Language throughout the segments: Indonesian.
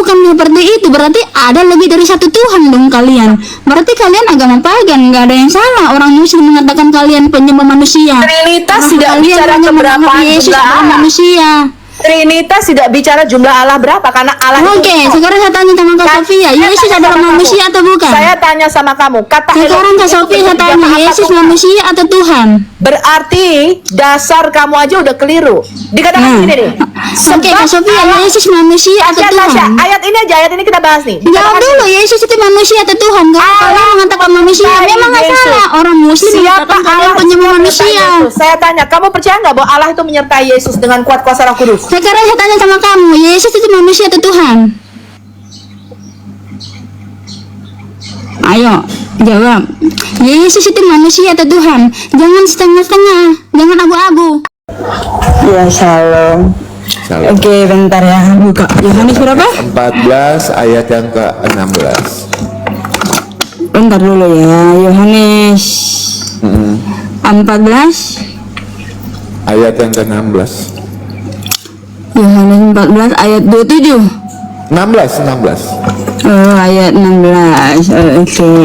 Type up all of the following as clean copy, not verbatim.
bukan seperti itu, berarti ada lebih dari satu Tuhan dong kalian. Berarti kalian agama pagan, nggak ada yang salah. Orang Muslim mengatakan kalian penyembah manusia. Trinitas tidak bicara keberapaan jumlah Allah. Manusia. Trinitas tidak bicara jumlah Allah berapa, karena Allah Oke, sekarang saya tanya sama Kak Sofia, Yesus adalah manusia atau bukan? Saya tanya sama kamu, kata sekarang Kak Sofia saya tanya, Yesus manusia atau Tuhan? Berarti dasar kamu aja udah keliru. Dikatakan gini nih. Oke, Kak Sofia, Yesus manusia atau Tuhan? Ayat ini kita bahas nih. Jawab dulu, Yesus itu manusia atau Tuhan? Kalau kalian mengatakan manusia, memang nggak salah. Orang Muslim mengatakan kalian penyembah manusia. Saya tanya, kamu percaya nggak bahwa Allah itu menyertai Yesus dengan kuat kuasa Roh Kudus? Sekarang saya tanya sama kamu, Yesus itu manusia atau Tuhan? Ayo, jawab. Yesus itu manusia atau Tuhan? Jangan setengah-setengah, jangan abu-abu. Ya, shalom. Oke, bentar ya, buka Yohanes berapa? 14 ayat yang ke-16. Bentar dulu ya, Yohanes 14 ayat yang ke-16. Yohanes 14 ayat 27. 16. Oh, ayat 16. Oke.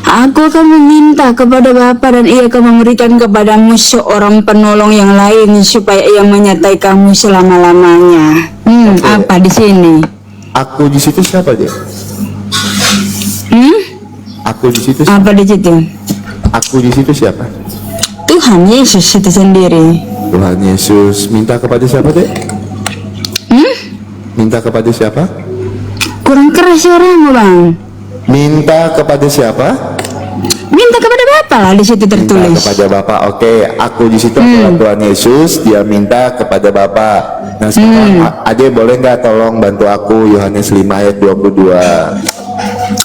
Aku akan meminta kepada Bapa dan Ia akan memberikan kepadamu seorang penolong yang lain supaya Ia menyertai kamu selama-lamanya. Apa di sini? Aku di situ siapa dia? Aku di situ. Apa di situ? Aku di situ siapa? Tuhan Yesus itu sendiri. Tuhan Yesus minta kepada siapa dek? Minta kepada siapa? Kurang keras suaramu bang. Minta kepada siapa? Minta kepada Bapa lah di situ tertulis. Minta kepada Bapa. Oke, aku di situ adalah Tuhan Yesus. Dia minta kepada Bapa. Nah sekarang Ade boleh nggak tolong bantu aku Yohanes 5 ayat 22.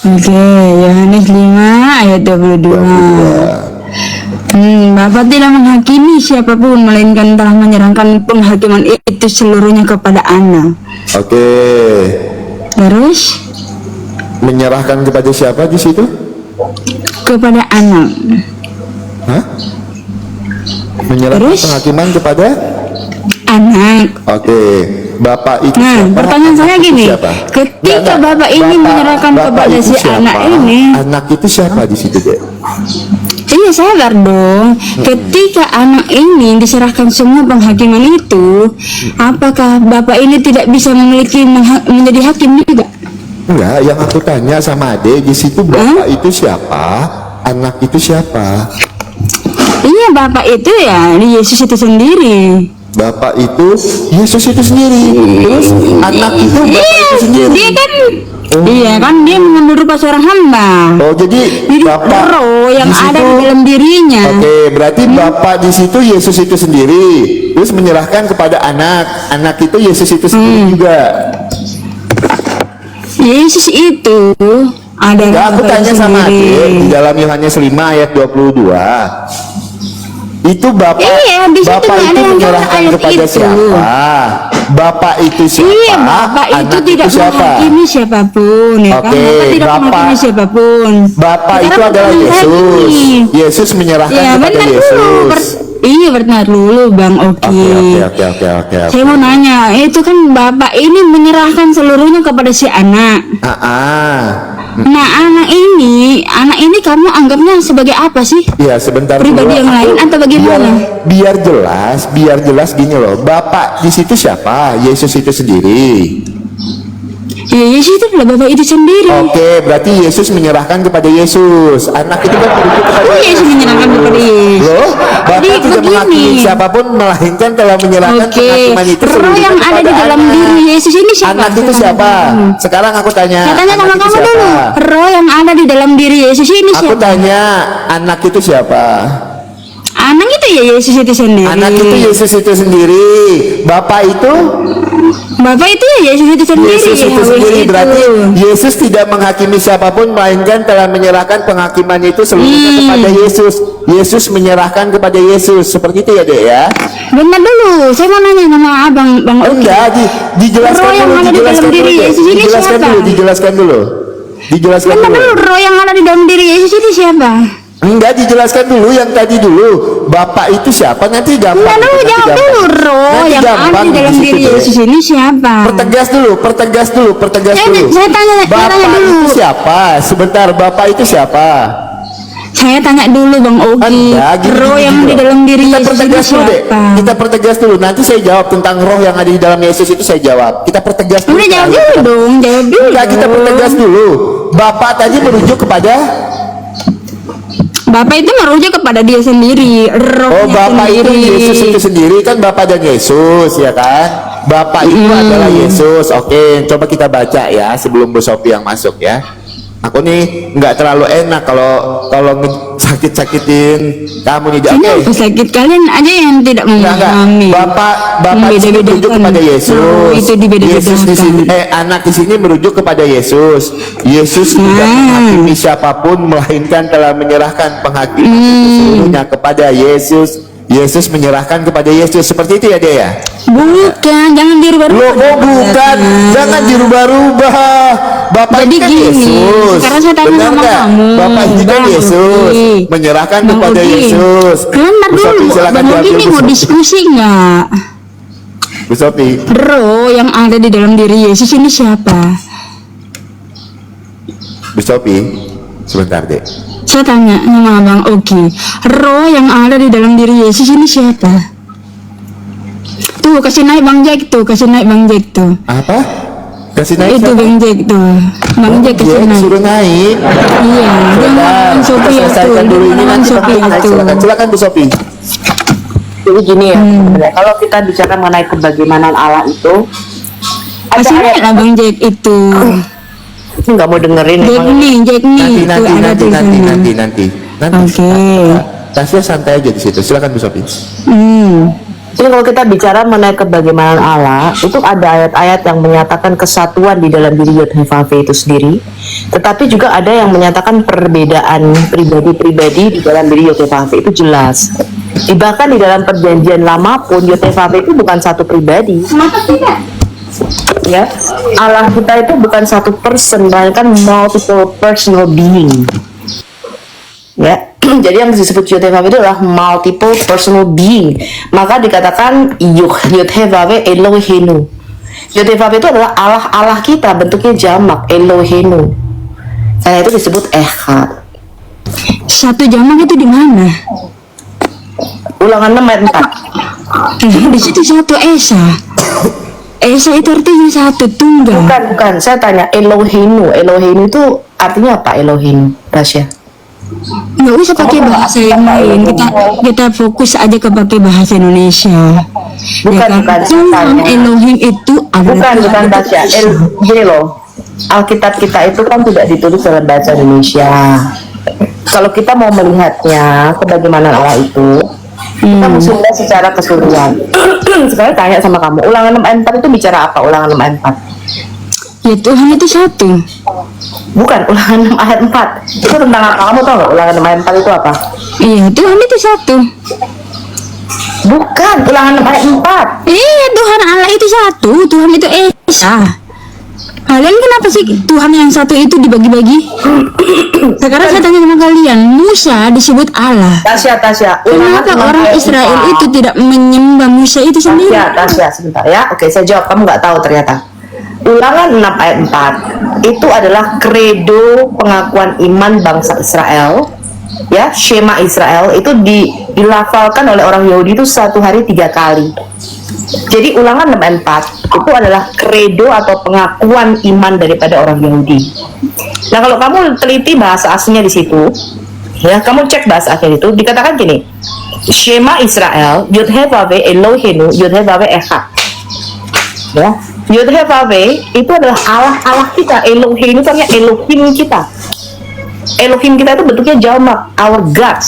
Oke, Yohanes 5 ayat 22. Bapak tidak menghakimi siapapun, melainkan telah menyerahkan penghakiman itu seluruhnya kepada anak. Oke. Terus menyerahkan kepada siapa di situ? Kepada anak. Hah? Menyerahkan Terus? penghakiman kepada anak. Oke. Bapak itu Nah, siapa? pertanyaan saya gini, siapa? ketika Bapak ini menyerahkan kepada si siapa? anak ini, anak itu siapa di situ deh? iya sabar dong. Ketika anak ini diserahkan semua penghakiman itu, apakah Bapak ini tidak bisa memiliki menjadi hakim juga? Enggak, yang aku tanya sama Ade di situ Bapak itu siapa? Anak itu siapa? Iya, Bapak itu ya Yesus itu sendiri. Bapak itu Yesus itu sendiri. Terus anak itu Bapak itu sendiri. Dia kan iya kan dia mengambil rupa seorang hamba. Oh, jadi Bapak roh yang di situ, ada di dalam dirinya. Oke, berarti Bapak di situ Yesus itu sendiri. Terus menyerahkan kepada anak. Anak itu Yesus itu sendiri juga. Yesus itu ada. Enggak, aku tanya sama Ade di dalam Yohanes 5 ayat 22. Itu Bapak, iya, Bapak itu menyerahkan kepada itu. siapa? Bapak itu siapa? Iya, Bapak itu anak tidak itu siapa? menghakimi siapapun, ya Oke, kan? Bapak tidak menghakimi siapapun. Bapak Sekarang itu adalah Yesus. Yesus menyerahkan ya, kepada Yesus. Iya, benar dulu, Bang. Oke. Oke. Saya mau nanya, itu kan Bapak ini menyerahkan seluruhnya kepada si anak. Nah, anak ini kamu anggapnya sebagai apa sih? Ya, sebentar pribadi dulu, yang lain atau bagaimana? Biar jelas gini loh. Bapak di situ siapa? Yesus itu sendiri. Ya, Yesus itu adalah Bapak itu sendiri. Oke, berarti Yesus menyerahkan kepada Yesus. Anak itu kan kepada Yesus menyerahkan kepada Yesus. Loh, Bapak Jadi tidak menghakimi siapapun, melainkan telah menyerahkan penghakiman itu roh yang ada di dalam diri Yesus ini siapa? Anak itu siapa? Sekarang aku tanya. Saya tanya sama kamu dulu. Roh yang ada di dalam diri Yesus ini siapa? Aku tanya, anak itu siapa? Anak itu ya Yesus itu sendiri. Anak itu Yesus itu sendiri. Bapak itu ya Yesus itu sendiri. Yesus itu sendiri. Berarti Yesus tidak menghakimi siapapun, melainkan telah menyerahkan penghakiman itu seluruhnya kepada Yesus. Yesus menyerahkan kepada Yesus. Seperti itu ya dek ya. Bentar dulu, saya mau nanya sama abang, Bang. Enggak, dijelaskan dulu. Dijelaskan dulu. Bentar dulu, roh yang ada di dalam diri Yesus itu siapa? Enggak, dijelaskan dulu yang tadi dulu. Bapak itu siapa? Nanti gampang. Enggak dulu, Nanti jawab gampang. dulu, roh Nanti yang gampang ada di dalam di situ, diri Dek. Yesus ini siapa? Pertegas dulu. Saya tanya Bapak dulu. itu siapa? Sebentar, Bapak itu siapa? Saya tanya dulu Bang Ogi, Enggak, gini, roh gini, yang gini di loh. dalam diri Kita Yesus ini pertegas dulu, Dek. siapa? Kita pertegas dulu. Nanti saya jawab tentang roh yang ada di dalam Yesus itu, saya jawab. Kita pertegas dulu. Udah jawab dulu dong, jawab dulu. Enggak, kita pertegas dulu. Bapak tadi merujuk kepada Bapak itu merujuk kepada dia sendiri, rohnya Oh, Bapak sendiri. itu Yesus itu sendiri kan, Bapak dan Yesus, ya kan? Bapak itu adalah Yesus. Oke, coba kita baca ya sebelum Bu Sophie yang masuk ya. Aku nih nggak terlalu enak kalau sakit-sakitin kamu nih. Ini Oke. apa sakit, kalian aja yang tidak Enggak. memahami. Bapak di sini merujuk kepada Yesus. Roh itu Yesus di sini, dibeda-bedakan. anak di sini merujuk kepada Yesus. Yesus tidak menghakimi siapapun, melainkan telah menyerahkan penghakiman itu seluruhnya kepada Yesus. Yesus menyerahkan kepada Yesus. Seperti itu ya dia ya? Bukan, jangan dirubah-rubah. Loh, oh bukan, jangan dirubah-rubah. Bapak Jadi ini kan gini, Yesus. sekarang saya tanya Benar sama nggak? kamu, Bapak ini kan Bang Yesus, Ogi. menyerahkan Bang kepada Ogi, Yesus. Kalian ntar Bu dulu, Sophie, silakan Bang Ogi diambil, ini Bu mau Sophie. diskusi nggak? Bu Sophie. Roh yang ada di dalam diri Yesus ini siapa? Bu Sophie, sebentar deh. Saya tanya sama Bang Ogi, roh yang ada di dalam diri Yesus ini siapa? Tuh, kasih naik Bang Jack tuh, kasih naik Bang Jack tuh. Apa? Kasih naik Itu siapa? Bang Jack tuh. Bang Jack kasih Jack naik. suruh naik. Iya, dia ngomongin Kita Sophia tuh, selesaikan dia dulu ini, ngomongin nanti Sophia naik. tuh. Silakan Bu Sophie. Jadi gini ya, sebenarnya kalau kita bicara mengenai kebagaimanan Allah itu, ada Kasih naik ayat lah Bang Jack itu. nggak mau dengerin Jack emang. nih, Jack nih, tuh ada tulisannya. Oke. Tasya santai aja di situ. Silakan Bu Sophie. Jadi kalau kita bicara mengenai kebagaimanan Allah, itu ada ayat-ayat yang menyatakan kesatuan di dalam diri Yod-Heh-Vav itu sendiri, tetapi juga ada yang menyatakan perbedaan pribadi-pribadi di dalam diri Yod-Heh-Vav itu jelas. Bahkan di dalam perjanjian lama pun Yod-Heh-Vav itu bukan satu pribadi. Ya, Allah kita itu bukan satu person, melainkan multiple personal being. Ya, jadi yang disebut Yod-Heh-Vav itu adalah multiple personal being. Maka dikatakan Yod-Heh-Vav Elohenu. Yod-Heh-Vav itu adalah Allah kita, bentuknya jamak Elohenu. Karena itu disebut Echad. Satu jamak itu di mana? Ulangan 6 ayat 4. Di situ satu Esa. Esa itu artinya satu, tunggal. Bukan. Saya tanya Elohenu. Elohenu itu artinya apa Elohenu, Tasya? Nggak usah pakai bahasa yang lain, kita fokus aja ke pakai bahasa Indonesia. Bukan. Tuhan Elohim itu adalah Bukan Tasya. Gini loh, Alkitab kita itu kan tidak ditulis dalam bahasa Indonesia. Kalau kita mau melihatnya kebagaimana Allah itu, kita mesti melihat secara keseluruhan. Sekarang tanya sama kamu, Ulangan 6 ayat 4 itu bicara apa? Ulangan 6 ayat 4. ya Tuhan itu satu. Bukan, Ulangan 6 ayat 4 itu tentang apa? Kamu tahu nggak Ulangan 6 ayat 4 itu apa? Iya, Tuhan itu satu. Bukan, Ulangan 6 ayat 4. Iya, Tuhan Allah itu satu. Tuhan itu Esa. Kalian kenapa sih Tuhan yang satu itu dibagi-bagi? Sekarang saya tanya sama kalian, Musa disebut Allah. Tasya, Kenapa orang Israel itu tidak menyembah Musa itu sendiri? Tasya, sebentar ya. Oke, saya jawab, kamu nggak tahu ternyata. Ulangan 6 ayat 4 itu adalah kredo pengakuan iman bangsa Israel. Ya, Shema Israel itu dilafalkan oleh orang Yahudi itu satu hari 3 kali. Jadi Ulangan 6 ayat 4 itu adalah kredo atau pengakuan iman daripada orang Yahudi. Nah, kalau kamu teliti bahasa aslinya di situ, ya, kamu cek bahasa aslinya itu dikatakan gini, Shema Israel, Yod-Heh-Vav Elohenu, Yod-Heh-Vav Echad. Ya, Yod-Heh-Vav itu adalah Allah kita. Elohenu itu artinya Elohim kita. Elohim kita itu bentuknya jamak, our God.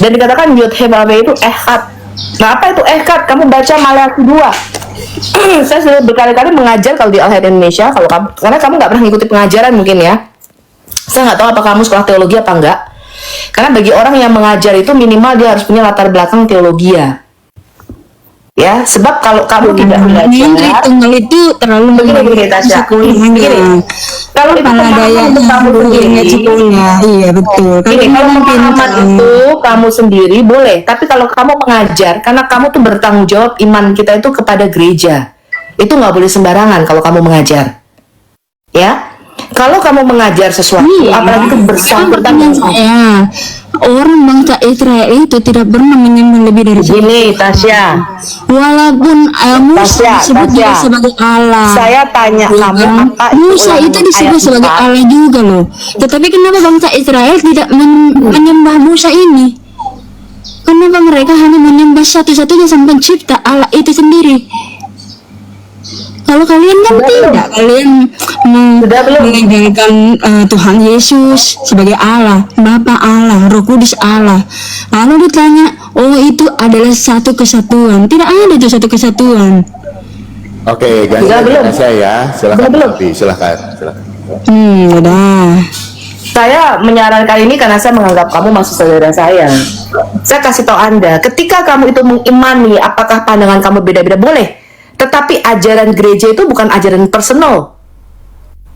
Dan dikatakan Yod-Heh-Vav itu Echad. Nah, apa itu Echad? Kamu baca Maleakhi 2. Saya sudah berkali-kali mengajar kalau di Almayat Indonesia, karena kamu nggak pernah mengikuti pengajaran mungkin ya. Saya nggak tahu apa kamu sekolah teologi apa enggak. Karena bagi orang yang mengajar itu minimal dia harus punya latar belakang teologi ya. Ya, sebab kalau kamu tidak Yang belajar, Tritunggal itu terlalu begini Tasya. Begini. Kalau itu Kepala pemahaman daya untuk kamu sendiri, sekolah, iya betul. gini, kalau pemahaman itu kamu sendiri boleh, tapi kalau kamu mengajar, karena kamu tuh bertanggung jawab iman kita itu kepada gereja, itu nggak boleh sembarangan kalau kamu mengajar. Ya, kalau kamu mengajar sesuatu, apalagi itu bersangkutan dengan orang bangsa Israel itu tidak pernah menyembah lebih dari gini, Tasya. walaupun Musa disebut juga sebagai Allah. Saya tanya kamu, apa Musa itu disebut sebagai Allah juga loh. Tetapi kenapa bangsa Israel tidak menyembah Musa ini? Kenapa mereka hanya menyembah satu-satunya sang pencipta Allah itu sendiri? Kalau kalian kan tidak, kalian mengajarkan Tuhan Yesus sebagai Allah, Bapa Allah, Roh Kudus Allah. Lalu ditanya, oh itu adalah satu kesatuan. Tidak ada itu satu kesatuan. Oke, ganti saya ya. Silakan. Udah. Saya menyarankan ini karena saya menganggap kamu masuk saudara saya. Saya kasih tahu Anda, ketika kamu itu mengimani apakah pandangan kamu beda-beda, boleh. Tetapi ajaran gereja itu bukan ajaran personal.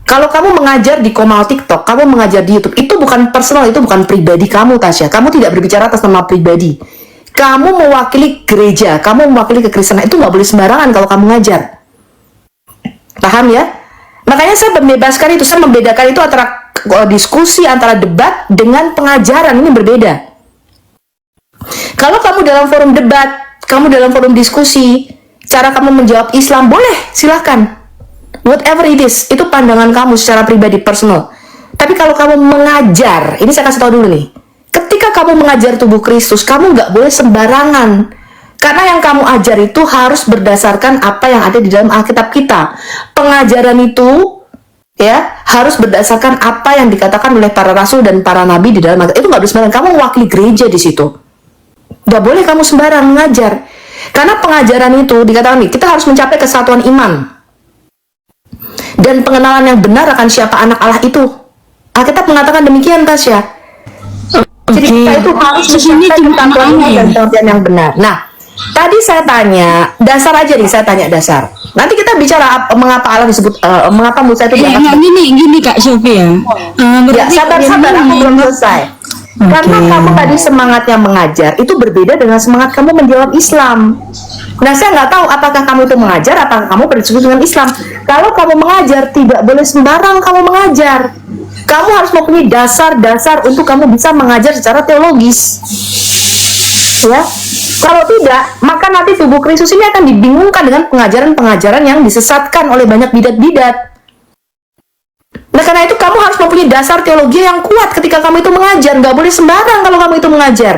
Kalau kamu mengajar di komal TikTok, kamu mengajar di YouTube, itu bukan personal, itu bukan pribadi kamu, Tasya. Kamu tidak berbicara atas nama pribadi. Kamu mewakili gereja, kamu mewakili kekristenan, itu nggak boleh sembarangan kalau kamu ngajar. Paham ya? Makanya saya membebaskan itu, saya membedakan itu antara diskusi, antara debat dengan pengajaran, ini berbeda. Kalau kamu dalam forum debat, kamu dalam forum diskusi, cara kamu menjawab Islam, boleh, silahkan. Whatever it is, itu pandangan kamu secara pribadi, personal. Tapi kalau kamu mengajar, ini saya kasih tahu dulu nih. Ketika kamu mengajar tubuh Kristus, kamu nggak boleh sembarangan. Karena yang kamu ajar itu harus berdasarkan apa yang ada di dalam Alkitab kita. Pengajaran itu ya harus berdasarkan apa yang dikatakan oleh para rasul dan para nabi di dalam Alkitab. Itu nggak boleh sembarangan. Kamu mewakili gereja di situ. Nggak boleh kamu sembarang mengajar. Karena pengajaran itu dikatakan nih, kita harus mencapai kesatuan iman dan pengenalan yang benar akan siapa anak Allah itu. Alkitab mengatakan demikian, Tasya. Jadi kita itu harus mencapai kesatuan iman dan pengertian yang benar. Nah, tadi saya tanya dasar aja nih, saya tanya dasar. Nanti kita bicara mengapa Allah disebut, mengapa Musa itu diangkat. Gini Kak Sophia. Ya, sabar, aku belum selesai. Karena kamu tadi semangatnya mengajar itu berbeda dengan semangat kamu menjawab Islam. Nah, saya nggak tahu apakah kamu itu mengajar, apakah kamu berdiskusi dengan Islam. Kalau kamu mengajar, tidak boleh sembarang kamu mengajar. Kamu harus mempunyai dasar-dasar untuk kamu bisa mengajar secara teologis. Ya, kalau tidak, maka nanti tubuh Kristus ini akan dibingungkan dengan pengajaran-pengajaran yang disesatkan oleh banyak bidat-bidat. Nah, karena itu kamu harus mempunyai dasar teologi yang kuat ketika kamu itu mengajar. Nggak boleh sembarang kalau kamu itu mengajar.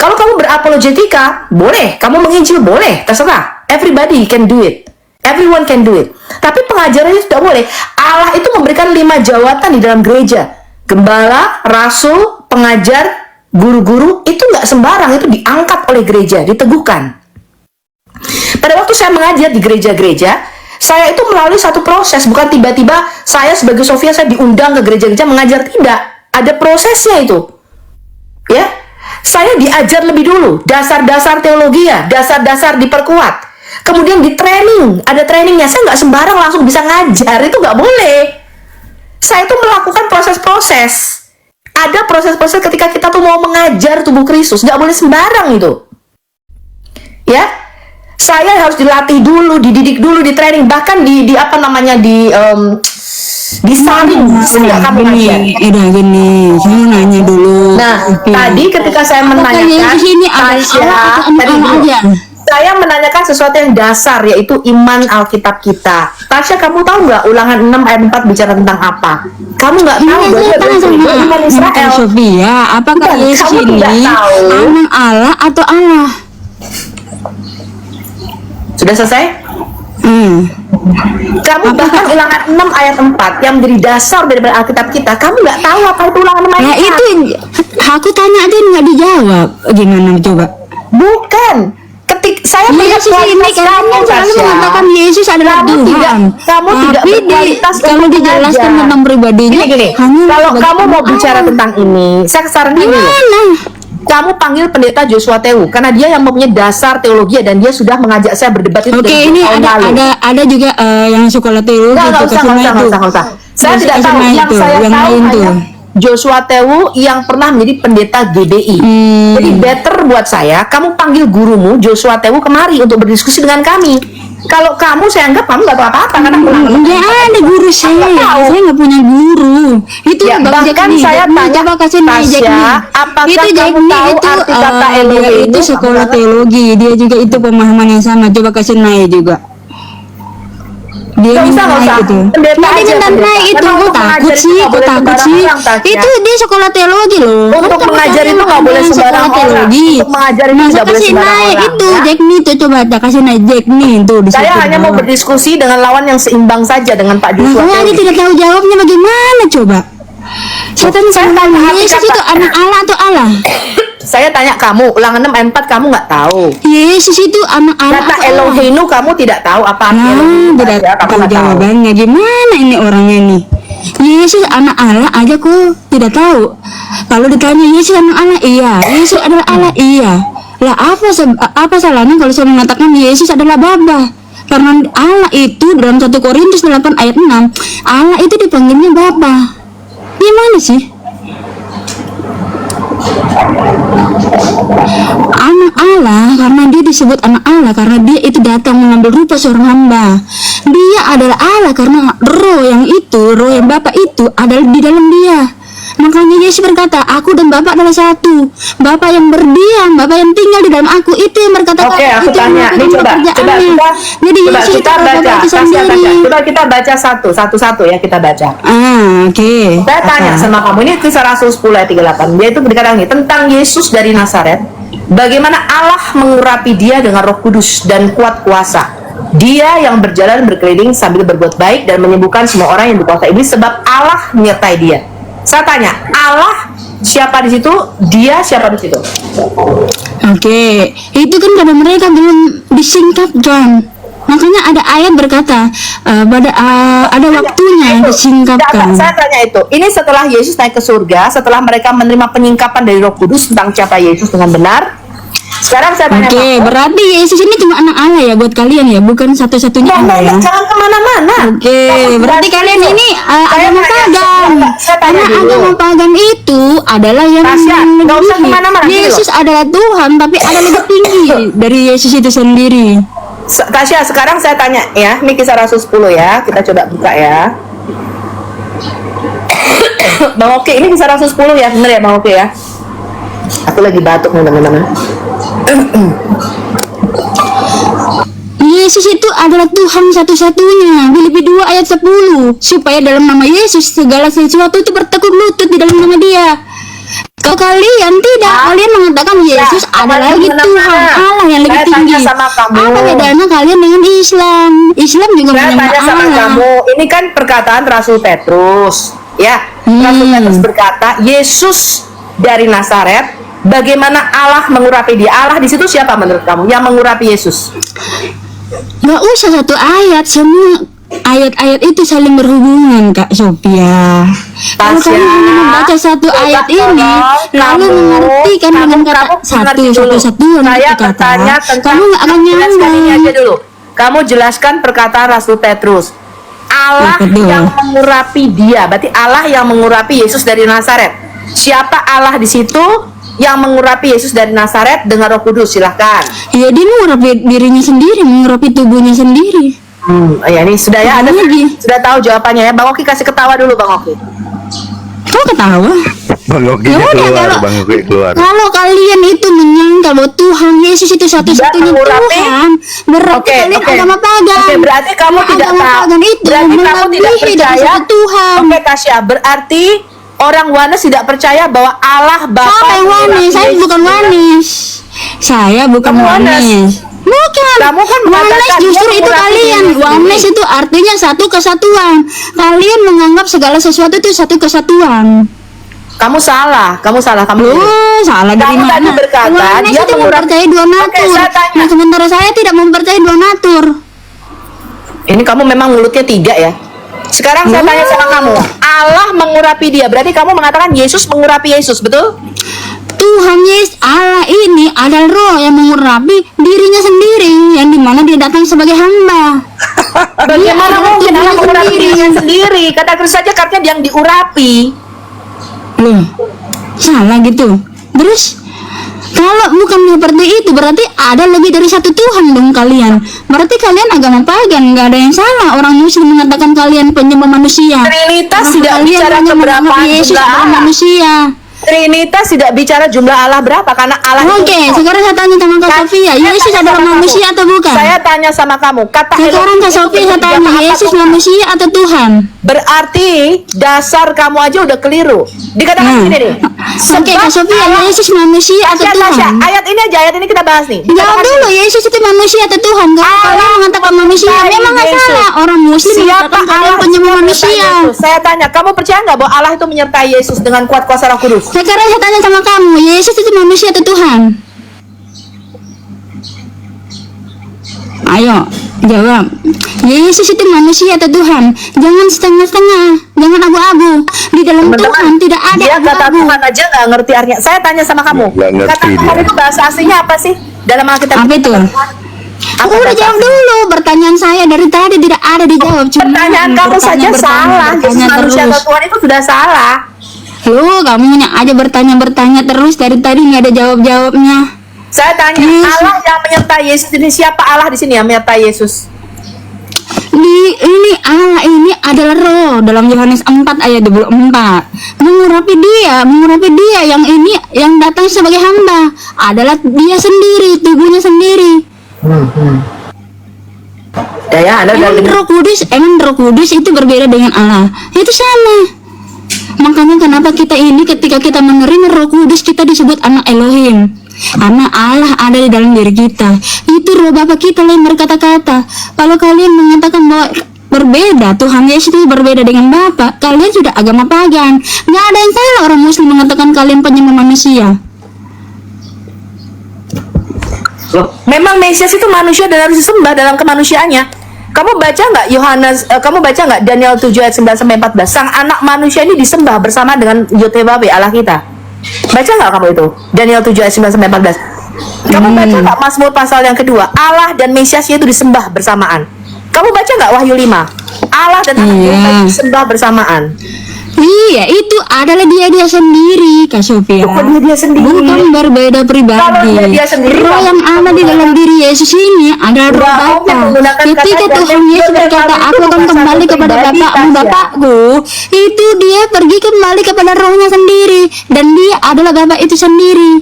Kalau kamu berapologetika, boleh. Kamu menginjil, boleh. Terserah. Everybody can do it. Everyone can do it. Tapi pengajarannya tidak boleh. Allah itu memberikan 5 jawatan di dalam gereja. Gembala, rasul, pengajar, guru-guru. Itu nggak sembarang. Itu diangkat oleh gereja, diteguhkan. Pada waktu saya mengajar di gereja-gereja, saya itu melalui satu proses, bukan tiba-tiba saya sebagai Sofia saya diundang ke gereja-gereja mengajar, tidak. Ada prosesnya itu. Ya. Saya diajar lebih dulu, dasar-dasar teologi ya, dasar-dasar diperkuat. Kemudian di training, ada trainingnya. Saya nggak sembarang langsung bisa ngajar, itu nggak boleh. Saya itu melakukan proses-proses. Ada proses-proses ketika kita tuh mau mengajar tubuh Kristus, nggak boleh sembarang itu. Ya. Saya harus dilatih dulu, dididik dulu, di training, bahkan di apa namanya disaring sejak kamu ngajar. Gini, saya nanya dulu. Nah, tadi ketika saya menanyakan, saya menanyakan sesuatu yang dasar, yaitu iman Alkitab kita. Tasya, kamu tahu nggak Ulangan 6 ayat 4 bicara tentang apa? Kamu nggak tahu iman Israel. Sofia, apakah Yesus ini anak Allah atau Allah? Sudah selesai? Kamu bahkan Ulangan 6 ayat 4 yang menjadi dasar daripada Alkitab kita, kamu nggak tahu apa itu Ulangan 6 ayat 4. Nah itu, aku tanya aja nggak dijawab. Gimana coba? Bukan. Saya Yesus ini kalian selalu mengatakan Yesus adalah Tuhan. Kamu tidak berkualitas kalau dijelaskan tentang pribadinya. Gini. Kalau kamu mau bicara tentang ini, saya sarankan dulu. kamu panggil pendeta Joshua Tewu karena dia yang mempunyai dasar teologi dan dia sudah mengajak saya berdebat itu Oke, dari ini tahun lalu. ada juga yang sekolah teologi. Nggak usah. Saya tidak tahu. Yang saya tahu hanya Joshua Tewu yang pernah menjadi pendeta GBI. Jadi better buat saya, kamu panggil gurumu Joshua Tewu kemari untuk berdiskusi dengan kami. Kalau kamu, saya anggap kamu nggak tahu apa-apa karena Nggak ada guru saya nggak punya guru. Itu ya, bahkan saya tanya coba kasih Tasya, apakah itu kamu tahu itu arti kata Elohim itu sekolah teologi, dia juga itu pemahaman yang sama. Coba kasih Naik juga. Dia Nggak usah. Pendeta Nah, aja, dengan pendeta. Naik itu Karena kok untuk takut mengajar itu sih, nggak kok boleh takut sembarang sih. orang, Tasya. Itu dia sekolah teologi loh. Untuk Kan mengajar kamu itu nggak boleh ada sembarang sekolah orang. teologi. Untuk mengajar itu Masa tidak boleh kasih sembarang Naik orang, itu ya. Jack nih tuh, coba kasih Naik Jack nih tuh di Saya situ hanya di mau bawah. berdiskusi dengan lawan yang seimbang saja dengan Pak Nah, Joshua saya aja Tewu. tidak tahu jawabnya bagaimana coba. Saya tanya Saya sama tanya kamu, arti Yesus kata- itu anak Allah atau Allah? Saya tanya kamu, Ulangan 6 ayat 4 kamu nggak tahu. Yesus itu anak Allah Kata atau Allah? Eloheinu kamu tidak tahu apa arti Nah, Eloheinu, tidak ya, kamu tahu nggak tahu. jawabannya. Gimana ini orangnya nih? Yesus anak Allah aja kok tidak tahu. Kalau ditanya Yesus anak Allah, iya. Yesus adalah Allah, iya. Lah apa salahnya kalau saya mengatakan Yesus adalah Bapa? Karena Allah itu dalam 1 Korintus 8 ayat 6, Allah itu dipanggilnya Bapa. Gimana sih? Anak Allah karena dia disebut anak Allah karena dia itu datang mengambil rupa seorang hamba. Dia adalah Allah karena roh yang Bapa itu adalah di dalam dia. Makanya Yesus berkata, aku dan Bapa adalah satu. Bapa yang berdiam, Bapa yang tinggal di dalam aku, itu yang berkata. Oke, aku tanya. Nih coba Jadi Yesus kita baca. itu sendiri. Coba kita baca satu-satu ya kita baca. Oke. Saya tanya sama kamu, ini kisah Rasul 10 ayat 38. Dia itu berkata ini tentang Yesus dari Nazaret. Bagaimana Allah mengurapi dia dengan Roh Kudus dan kuat kuasa. Dia yang berjalan berkeliling sambil berbuat baik dan menyembuhkan semua orang yang dikuasai iblis sebab Allah menyertai dia. Saya tanya, Allah siapa di situ? Dia siapa di situ? Oke, itu kan karena mereka belum disingkapkan. Makanya ada ayat berkata ada waktunya yang disingkapkan. Saya tanya itu. Ini setelah Yesus naik ke surga, setelah mereka menerima penyingkapan dari Roh Kudus tentang siapa Yesus dengan benar. Sekarang saya tanya Oke, berarti Yesus ini cuma anak Allah ya buat kalian ya, bukan satu-satunya Allah ya. jangan kemana-mana. Oke, berarti kalian ini agama pagan. Karena agama pagan itu adalah yang Tasya, nggak usah kemana-mana, gini Yesus adalah Tuhan, tapi ada lebih tinggi dari Yesus itu sendiri. Tasya, sekarang saya tanya ya, ini kisah Rasul 10 ya, kita coba buka ya. Bang Oki, ini kisah Rasul 10 ya, bener ya Bang Oki ya? Aku lagi batuk nih teman-teman. Yesus itu adalah Tuhan satu-satunya. Filipi 2 ayat 10. Supaya dalam nama Yesus segala sesuatu itu bertekuk lutut di dalam nama Dia. Kalau kalian tidak, kalian mengatakan Yesus adalah lagi Tuhan Allah yang lebih Saya tinggi. tanya sama kamu. Apa bedanya kalian dengan Islam? Islam juga Saya menyembah tanya sama Allah. kamu, ini kan perkataan Rasul Petrus, ya. Rasul Petrus berkata, Yesus dari Nazaret, bagaimana Allah mengurapi dia? Allah di situ siapa menurut kamu yang mengurapi Yesus? Gak usah satu ayat, semua ayat-ayat itu saling berhubungan, Kak Sophia. Kalau Tasya, kamu hanya membaca satu coba ayat ini, lalu mengartikan dengan kata satu-satuan Saya kata, bertanya tentang, kamu nggak akan jelaskan ini aja nyambung. dulu. Kamu jelaskan perkataan Rasul Petrus. Allah Ya, betul. yang mengurapi dia, berarti Allah yang mengurapi Yesus dari Nazaret. Siapa Allah di situ yang mengurapi Yesus dari Nazaret dengan Roh Kudus? Silahkan. Ya dia mengurapi dirinya sendiri, mengurapi tubuhnya sendiri. Ya ini sudah ya, Anda Lagi. sudah tahu jawabannya ya. Bang Oki kasih ketawa dulu Bang Oki. Kau ketawa? Bang Oki Ya udah, keluar, kalau- Bang Oki keluar. Kalau kalian itu menyangka bahwa Tuhan Yesus itu satu-satunya mengurapi. Tuhan, berarti kalian agama pagan. Oke, berarti kamu tidak Agama tahu. pagan itu Berarti kamu tidak melebihi dari percaya satu Tuhan. Oke Tasya, berarti orang Wanes tidak percaya bahwa Allah Bapa Siapa yang wanis? Saya Yesus bukan juga. wanis. Saya bukan Kamu wanis. wanis. Bukan. Kamu kan Wanis mengatakan justru dia itu mengurapi kalian. diri sendiri. Wanis itu artinya satu kesatuan. Kalian menganggap segala sesuatu itu satu kesatuan. Kamu salah, kamu salah, kamu keliru. Loh, salah dari Kamu mana? tadi berkata, Wanis dia itu mempercayai dua Oke, natur. saya tanya. Nah, sementara saya tidak mempercayai dua natur. Ini kamu memang mulutnya tiga ya. Sekarang saya tanya sama kamu, Allah mengurapi dia, berarti kamu mengatakan Yesus mengurapi Yesus, betul? Tuhan Yesus Allah ini adalah roh yang mengurapi dirinya sendiri, yang dimana dia datang sebagai hamba. Bagaimana adalah mungkin tubuhnya Allah mengurapi sendiri. dirinya sendiri? Kata Kristen saja katanya yang diurapi. Loh, salah gitu. Terus kalau bukan seperti itu, berarti ada lebih dari satu Tuhan dong kalian. Berarti kalian agama pagan, nggak ada yang salah. Orang Muslim mengatakan kalian penyembah manusia. Trinitas Orang tidak kalian bicara hanya keberapaan menganggap Yesus jumlah adalah Allah. manusia. Trinitas tidak bicara jumlah Allah berapa, karena Allah itu Oke, sekarang saya tanya sama Kak Sofia, Yesus tanya adalah sama manusia kamu. atau bukan? Saya tanya sama kamu, kata Sekarang Elohim Kak itu Sofia saya berarti tanya, apa Yesus Tuhan? manusia atau Tuhan? Berarti dasar kamu aja udah keliru. Dikatakan Hmm. gini nih. Oke, Kak Sofia, Yesus manusia atau Tasya, Tuhan? ayat ini aja, ayat ini kita bahas nih. Jawab Dikatakan dulu, Yesus itu manusia atau Tuhan? Kalau kalian mengatakan manusia, memang nggak Yesus. salah. Orang Muslim Siapa mengatakan kalian Allah penyembah siapa manusia. Yesus? Saya tanya, kamu percaya nggak bahwa Allah itu menyertai Yesus dengan kuat kuasa Roh Kudus? Sekarang saya tanya sama kamu, Yesus itu manusia atau Tuhan? Ayo, jawab. Yesus itu manusia atau Tuhan? Jangan setengah-setengah, jangan abu-abu. Di dalam Teman-teman, Tuhan tidak ada dia kata abu-abu. Tuhan aja nggak ngerti artinya. Saya tanya sama kamu, Nggak ngerti kata Tuhan dia. itu bahasa aslinya apa sih dalam Alkitab? Apa itu? Apa Udah bahasa jawab aslinya? dulu, pertanyaan saya dari tadi tidak ada dijawab. Cuma Pertanyaan kamu saja salah. Yesus manusia atau Tuhan itu sudah salah. Lu kamu aja bertanya terus dari tadi nggak ada jawab-jawabnya. Saya tanya, Yesus. Allah yang menyertai Yesus ini siapa? Allah di sini yang menyertai Yesus. Ini Allah ini adalah roh dalam Yohanes 4 ayat 24. Mengurapi dia yang ini yang datang sebagai hamba adalah dia sendiri, tubuhnya sendiri. Ya, Anda udah Emang Roh Kudus itu berbeda dengan Allah? Itu sama. Makanya kenapa kita ini ketika kita menerima Roh Kudus kita disebut anak Elohim. Karena Allah ada di dalam diri kita. Itu roh Bapa kita yang berkata-kata. Kalau kalian mengatakan bahwa berbeda, Tuhan Yesus itu berbeda dengan Bapa, kalian sudah agama pagan. Nggak ada yang salah orang Muslim mengatakan kalian penyembah manusia. Loh, memang Mesias itu manusia dan harus disembah dalam kemanusiaannya. Kamu baca nggak kamu baca nggak Daniel 7 ayat 9 sampai 14? Sang anak manusia ini disembah bersama dengan Yotebabbe Allah kita. Baca nggak kamu itu? Daniel 7 ayat 9 sampai 14. Kamu baca nggak Mazmur pasal yang kedua? Allah dan Mesiasnya itu disembah bersamaan. Kamu baca nggak Wahyu 5? Allah dan anak domba itu disembah bersamaan. Iya, itu adalah dia sendiri, Kak Sofia. Bukan dia sendiri. Bukan berbeda pribadi. Kalau dia sendiri, roh yang ada di dalam diri Yesus ini adalah roh Wah, Bapa. menggunakan Ketika kata Tuhan dan Yesus dia berkata, itu aku akan bukan kembali satu kepada pribadi, Bapakmu, Tasya. Bapakku. Itu dia pergi kembali kepada rohnya sendiri. Dan dia adalah Bapa itu sendiri.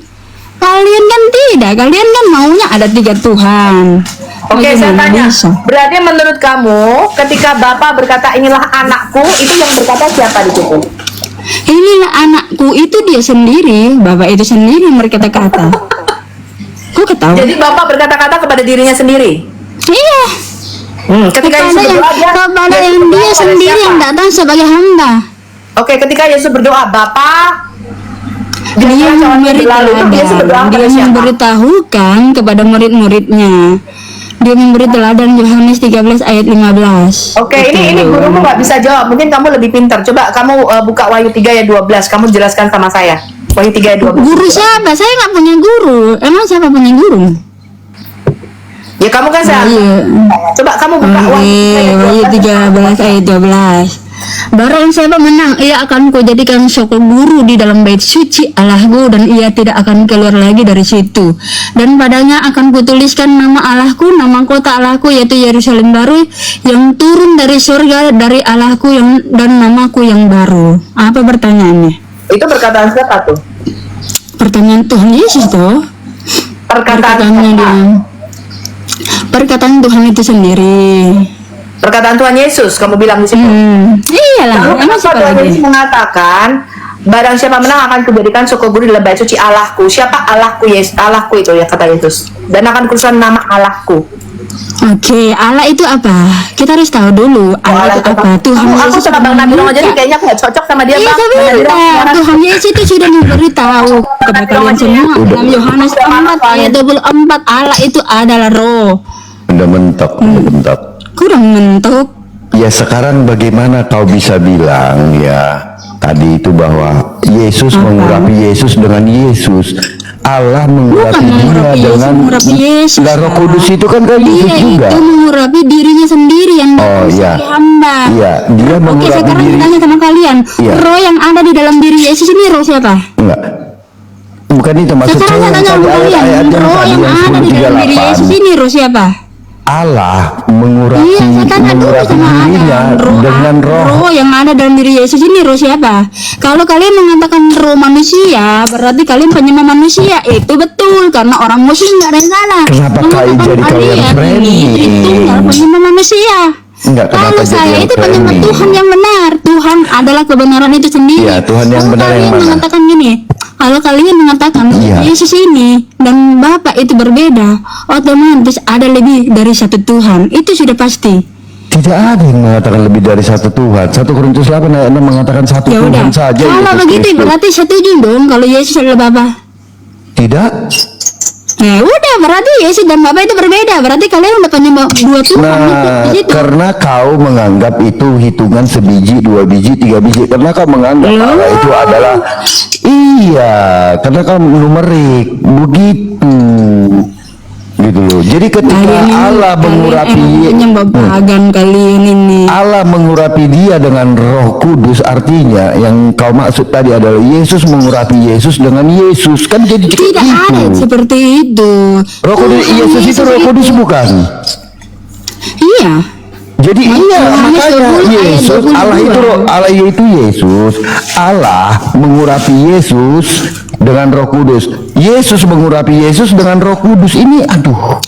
Kalian kan tidak, kalian kan maunya ada 3 Tuhan. Oke, saya Bagaimana tanya. bisa? Berarti menurut kamu, ketika Bapak berkata inilah anakku, itu yang berkata siapa di situ? Inilah anakku, itu dia sendiri, Bapak itu sendiri yang berkata-kata. Kok ketawa? Jadi Bapak berkata-kata kepada dirinya sendiri. Iya. Ketika Kepada Yesus yang, berdoa, kepada Yesus yang berdoa dia kepada sendiri siapa? yang datang sebagai hamba. Oke, ketika Yesus berdoa, Bapak, Dia memberi teladan, dia memberitahukan kepada murid-muridnya. Dia memberi teladan Yohanes 13 ayat 15. Oke, ini gurumu nggak bisa jawab. Mungkin kamu lebih pintar. Coba kamu buka Wahyu 3 ayat 12. Kamu jelaskan sama saya. Wahyu 3 ayat 12. Guru siapa? Saya nggak punya guru. Emang siapa punya guru? Ya kamu kan saya. Coba kamu buka Wahyu 13 ayat 12. Barang siapa menang, ia akan kujadikan soko guru di dalam bait suci Allahku, dan ia tidak akan keluar lagi dari situ. Dan padanya akan kutuliskan nama Allahku, nama kota Allahku, yaitu Yerusalem baru yang turun dari surga dari Allahku yang dan namaku yang baru. Apa pertanyaannya? Itu perkataan siapa tuh? Pertanyaan Tuhan Yesus tuh. Perkataannya dia. Perkataan Tuhan itu sendiri. Perkataan Tuhan Yesus, kamu bilang di situ. Iyalah, Lalu emang kenapa siapa Tuhan lagi? Yesus mengatakan barang siapa menang akan kujadikan soko guru dalam bait suci Allahku. Siapa Allahku? Yesus, Allahku itu ya kata Yesus. Dan akan kutuliskan nama Allahku. Oke, Allah itu apa? Kita harus tahu dulu Allah itu apa. Tuhan Aku Yesus sama Bang Nabi Rong aja nih kayaknya aku gak cocok sama dia, Iya, Bang. tapi Bang Nabi Rong, bentar. sekarang. Tuhan Yesus itu sudah memberitahu kepada kalian semua dalam Yohanes 4 ayat 24, Allah itu adalah roh. Udah mentok, udah mentok. Kurang mentok. Ya sekarang bagaimana kau bisa bilang ya tadi itu bahwa Yesus mengurapi Yesus dengan Yesus. Allah mengurapi dia mengurapi Yesus, dengan mengurapi Yesus, Lah, Roh Kudus itu kan Yesus Dia juga. itu mengurapi dirinya sendiri yang Oh iya. hamba. Iya, dia Oke, mengurapi sekarang diri. tanya sama kalian, Iya. roh yang ada di dalam diri Yesus ini roh siapa? Enggak. Bukan itu maksud Sekarang saya saya yang tanya tadi sama kalian, ayat-ayat yang roh tadi yang yang ada di dalam diri Yesus 10:38. ini roh siapa? Allah mengurapi Iya, saya tanya dulu sama dirinya Abang. dengan roh. yang ada dalam diri Yesus ini roh siapa? Kalau kalian mengatakan roh manusia, berarti kalian penyembah manusia. Itu betul, karena orang Muslim nggak ada yang salah. Kenapa kalian jadi kalian friendly? Itu penyembah manusia. Enggak, kenapa Kalau jadi saya yang itu penyembah friendly? Tuhan yang benar. Tuhan adalah kebenaran itu sendiri. Iya, Tuhan yang Kalau benar yang kalian mana? mengatakan gini, kalau kalian mengatakan Iya. Yesus ini dan Bapa itu berbeda, otomatis ada lebih dari satu Tuhan. Itu sudah pasti. Tidak ada yang mengatakan lebih dari satu Tuhan. 1 Korintus 8 ayat 6 mengatakan satu Ya udah. Tuhan saja. Kalau Yesus begitu Kristus. berarti setuju dong kalau Yesus adalah Bapa. Tidak. Ya udah, berarti Yesus dan Bapa itu berbeda. Berarti kalian udah penyembah dua Tuhan Nah, di situ. karena kau menganggap itu hitungan sebiji, 2 biji, 3 biji. Karena kau menganggap Allah itu adalah karena kau numerik begitu. Gitu loh. Jadi ketika Allah mengurapi penyembah pagan kalian ini. Allah mengurapi dia dengan Roh Kudus, artinya yang kau maksud tadi adalah Yesus mengurapi Yesus dengan Yesus, kan jadi Tidak ada seperti itu. Roh Kudus, Yesus itu Roh Kudus bukan? Iya. Jadi Yohanes makanya 20 ayat Yesus 22. Allah itu Allah yaitu Yesus. Allah mengurapi Yesus dengan Roh Kudus. Yesus mengurapi Yesus dengan Roh Kudus. Ini aduh.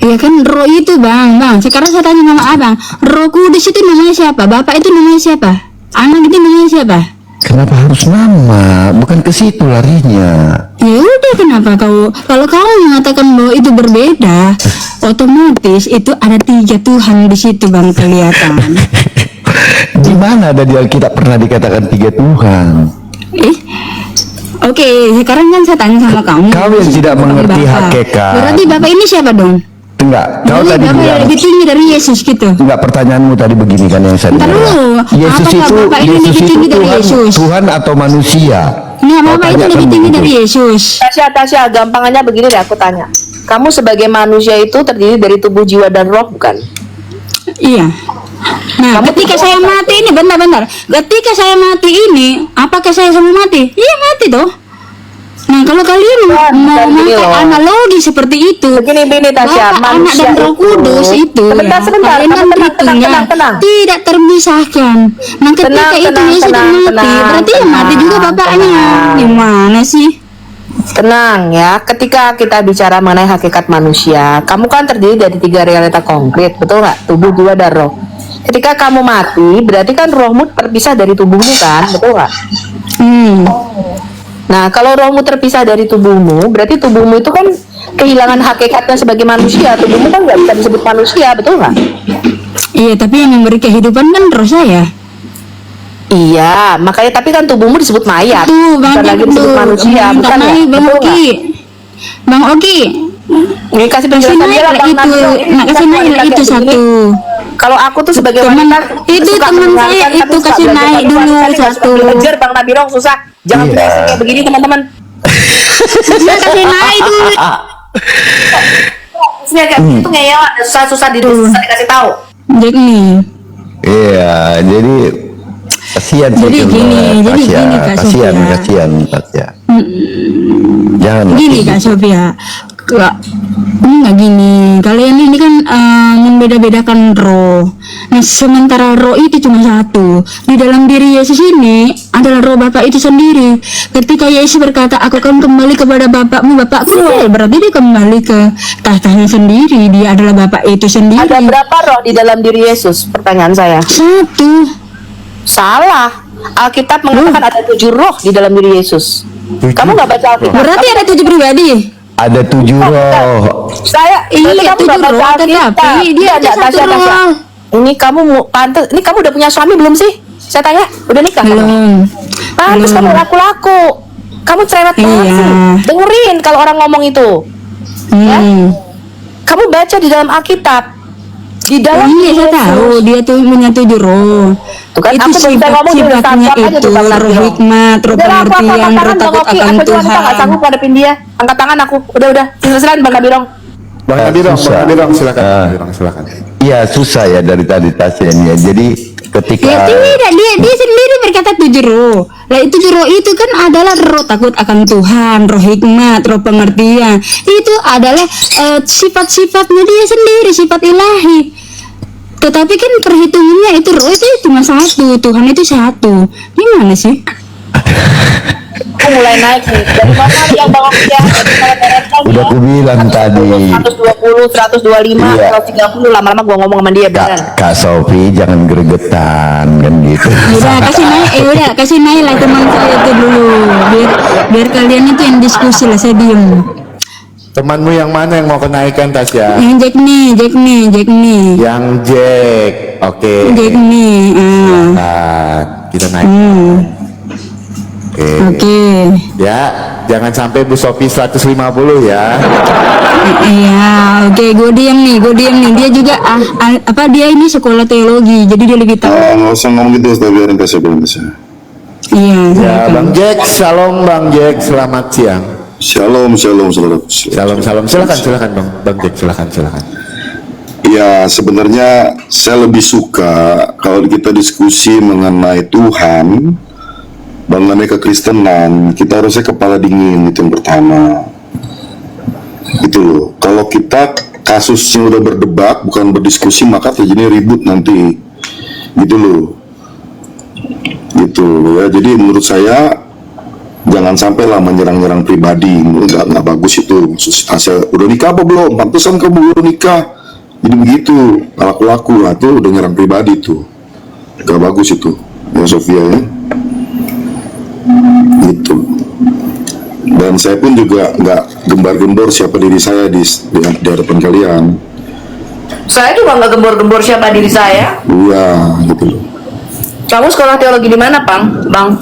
Ya kan roh itu bang. Sekarang saya tanya sama abang, Roh Kudus itu namanya siapa? Bapak itu namanya siapa? Anak itu namanya siapa? Kenapa harus nama? Bukan ke situ larinya. Ya udah, kenapa kalau kamu mengatakan bahwa itu berbeda, otomatis itu ada 3 Tuhan di situ bang, kelihatan. Di mana ada di Alkitab pernah dikatakan 3 Tuhan? Oke, sekarang kan saya tanya sama kamu. Kau yang tidak mengerti Bapak. hakikat. Berarti Bapak ini siapa dong? Enggak, kau Berarti tadi Bapak bilang lebih tinggi dari Yesus gitu. enggak, pertanyaanmu tadi begini kan yang saya Ntar dengar. dulu, Yesus apakah itu Bapak ini Yesus lebih itu tinggi dari Tuhan, Yesus? Tuhan atau manusia? Nah, Kau Bapak itu tanyakan lebih tinggi begitu. dari Yesus. Tasya, gampangannya begini deh aku tanya. Kamu sebagai manusia itu terdiri dari tubuh, jiwa, dan roh, bukan? Iya. Nah, ketika saya mati ini, bentar. Ketika saya mati ini, apakah saya semua mati? Iya, mati toh. Nah, kalau kalian mau gini pakai loh. analogi seperti itu, Begini Tasya, Bapak, Anak dan Roh Kudus itu Sebentar, kalian kan hitungnya tidak terpisahkan. Nah, ketika itu Yesus mati, berarti yang mati juga Bapaknya. Gimana sih? Tenang ya, ketika kita bicara mengenai hakikat manusia, kamu kan terdiri dari 3 realita konkret, betul nggak? Tubuh, jiwa, dan roh. Ketika kamu mati, berarti kan rohmu terpisah dari tubuhmu kan, betul nggak? Nah, kalau rohmu terpisah dari tubuhmu, berarti tubuhmu itu kan kehilangan hakikatnya sebagai manusia. Tubuhmu kan nggak bisa disebut manusia, betul nggak? Iya, tapi yang memberi kehidupan kan roh saya. Iya, makanya tapi kan tubuhmu disebut mayat, Tuh, bukan lagi disebut manusia, bukan ya? Bang Betul Oki. nggak? Bang Oki, Ini kasih kasih penjelasan dia lah, Bang naik Nabilo. itu, kasih naik itu satu. Kalau aku tuh sebagai Teman- wanita itu suka teman mendengarkan, saya tapi itu suka kasih belajar, naik tapi dulu wanita nggak suka satu. belajar, Bang Nabirong susah. Jangan Iya. belajar kayak begini teman-teman. Dia kasih naik dulu. Sini kayak gitu ngeyel, ada susah-susah dikasih tahu. Jadi Iya, jadi kasihan sih Jadi kalau gini, jadi Tasya. gini, Kak kasihan Sofia. Tasya. Jangan gini Kak Sofia, nggak gini. Kalian ini kan membeda-bedakan roh. Nah, sementara roh itu cuma satu. Di dalam diri Yesus ini adalah roh Bapa itu sendiri. Ketika Yesus berkata, aku akan kembali kepada Bapakmu, Bapakku, berarti dia kembali ke tahtanya sendiri. Dia adalah Bapa itu sendiri. Ada berapa roh di dalam diri Yesus? Pertanyaan saya. Satu. Salah. Alkitab mengatakan ada 7 roh di dalam diri Yesus. Kamu nggak baca Alkitab? Berarti ada 7 pribadi. Ada 7 roh. Saya Iya, kamu 7 nggak baca roh, Alkitab. tetapi dia ada Tasya, satu Tasya. roh. Ini kamu pantas. Ini kamu udah punya suami belum sih? Saya tanya, udah nikah? Belum. Pantas kamu laku-laku. Kamu cerewet banget Iya. sih. Dengerin kalau orang ngomong itu. Ya? Kamu baca di dalam Alkitab. Di dalam Iya, saya Yesus. tahu dia tuh punya 7 roh. Tuh kan, Itu aku baru saya ngomong juga, sifatnya tangkap aja itu tuh, Bang roh Nabilo. hikmat, roh Udah lah, aku pengertian, angkat roh tangan, Bang takut Oki. akan Aku cuma Tuhan. nggak sanggup ngadepin dia. Angkat tangan aku. Udah. Silakan Bang Nabilo. Bang Nabirong, susah. silakan. Ah. Bang Nabirong, silakan. Iya susah ya dari tadi tasnya ya. Jadi ketika Ya tidak, dia sendiri berkata 7 roh. Lah 7 roh itu kan adalah roh takut akan Tuhan, roh hikmat, roh pengertian. Itu adalah sifat-sifatnya dia sendiri, sifat ilahi. Tetapi kan perhitungannya itu roh itu cuma satu, Tuhan itu satu. Gimana sih? Aku mulai naik nih. Dari mana yang Bang Oki ya? udah aku bilang tadi 120, 125, Iya. 130, lama-lama gua ngomong sama dia beneran. Kak Sofi jangan gregetan kan gitu. Udah kasih naik lah teman saya itu dulu. Biar kalian itu yang diskusi lah, saya diem. Temanmu yang mana yang mau kenaikan Tasya? Yang Jack nih. Yang Jack. Oke. Jack nih. Nah, kita naik. Oke. Ya, jangan sampai Bu Sofi 150 ya. Iya, oke, gue diam nih. Dia juga dia ini sekolah teologi, jadi dia lebih tahu. Nggak usah ngomong gitu, tapi biarin Tasya. Iya. Ya, Bang Jack, shalom Bang Jack, selamat siang. Shalom, saudara. Shalom. Silakan Bang Jack, silakan. Ya, sebenarnya saya lebih suka kalau kita diskusi mengenai Tuhan, mengenai kekristenan, kita harusnya kepala dingin, itu yang pertama. Itu loh. Kalau kita kasusnya udah berdebat, bukan berdiskusi, maka terjadi ribut nanti. Gitu loh. Gitu ya. Jadi menurut saya jangan sampailah menyerang-nyerang pribadi, nggak bagus itu. Asal udah nikah apa belum? Pantesan kamu belum nikah. Jadi begitu, laku-laku lah tuh udah nyerang pribadi tuh, nggak bagus itu, ya Sofia ya. Gitu. Dan saya pun juga nggak gembar-gembor siapa diri saya di hadapan kalian. Saya juga nggak gembor-gembor siapa diri saya. Iya, gitu loh. Kamu sekolah teologi di mana, Bang?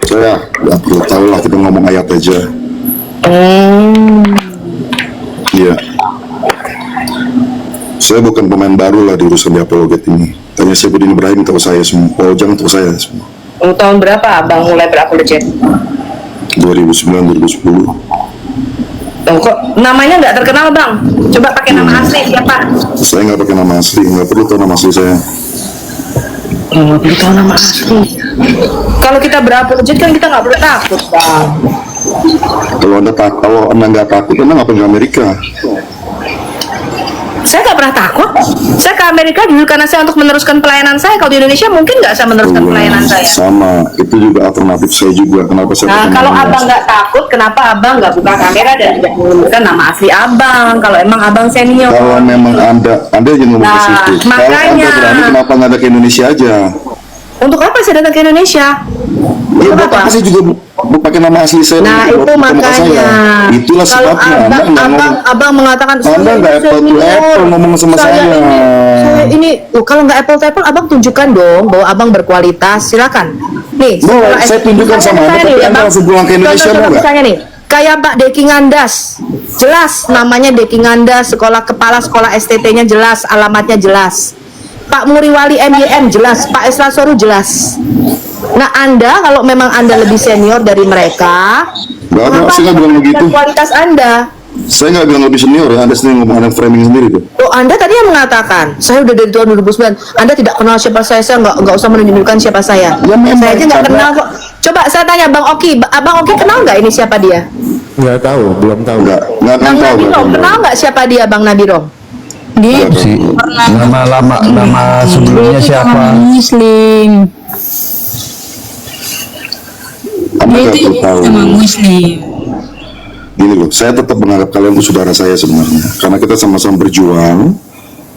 Saya nggak perlu tahu lah, kita ngomong ayat aja. Iya. Saya bukan pemain baru lah di urusan di apologet ini. Tanya Sefudin Ibrahim tahu saya semua. Oh, jangan tahu saya semua. Tahun berapa Abang mulai berapologet? 2009, 2010. Oh, kok namanya nggak terkenal, Bang? Coba pakai nama asli siapa? Saya nggak pakai nama asli, nggak perlu tahu nama asli saya. Nggak perlu tahu nama asli. Kalau kita berapologet kan kita nggak perlu takut, Bang. Kalau anda nggak takut, anda ngapain ke Amerika? Saya nggak pernah takut. Saya ke Amerika dulu karena saya untuk meneruskan pelayanan saya. Kalau di Indonesia mungkin nggak saya meneruskan pelayanan saya. Sama, itu juga alternatif saya juga. Kenapa saya Nah, pakai kalau nama Abang asli? nggak takut, kenapa Abang nggak buka kamera dan tidak menggunakan nama asli Abang? Kalau emang Abang senior. Kalau memang anda jangan ngomong ke Nah, situ. Kalau anda makanya. berani, kenapa nggak ada ke Indonesia aja? Untuk apa saya datang ke Indonesia? Ya, Untuk Bapak saya juga pakai nama asli saya. Nah, untuk itu muka makanya. saya. Itulah Kalau sebabnya. Anda nggak ngomong. abang mengatakan Anda nggak apple to apple ngomong sama saya. Saya ini, kalau nggak apple to apple, Abang tunjukkan dong bahwa Abang berkualitas. Silakan. Nih, Mau, sekolah saya tunjukkan sama Anda, tapi Anda langsung pulang ke Indonesia, mau nggak? Misalnya nih, kayak Pak Deki Ngandas, jelas namanya Deki Ngandas, kepala sekolah STT-nya jelas, alamatnya jelas. Pak Muriwali MYM jelas, Pak Esra Soru jelas. Nah, Anda kalau memang Anda lebih senior dari mereka, Nggak ada, mengapa saya nggak bilang begitu. kualitas Anda? Saya nggak bilang lebih senior ya. Anda sendiri ngomong, Anda framing sendiri tuh. Oh, Anda tadi yang mengatakan, saya udah dari tahun 2009. Anda tidak kenal siapa saya nggak usah menunjukkan siapa saya. Ya, memang, Saya aja nggak karena- kenal kok. Coba saya tanya Bang Oki, Abang Oki kenal nggak ini siapa dia? Nggak tahu, belum tahu. Nggak Bang tahu. Nabirong, kenal nggak siapa dia Bang Nabirong? Dia Si nama sebelumnya itu siapa? orang Muslim. Anda Dia nggak itu perlu tahu. sama Muslim. Gini loh, saya tetap menganggap kalian itu saudara saya sebenarnya, karena kita sama-sama berjuang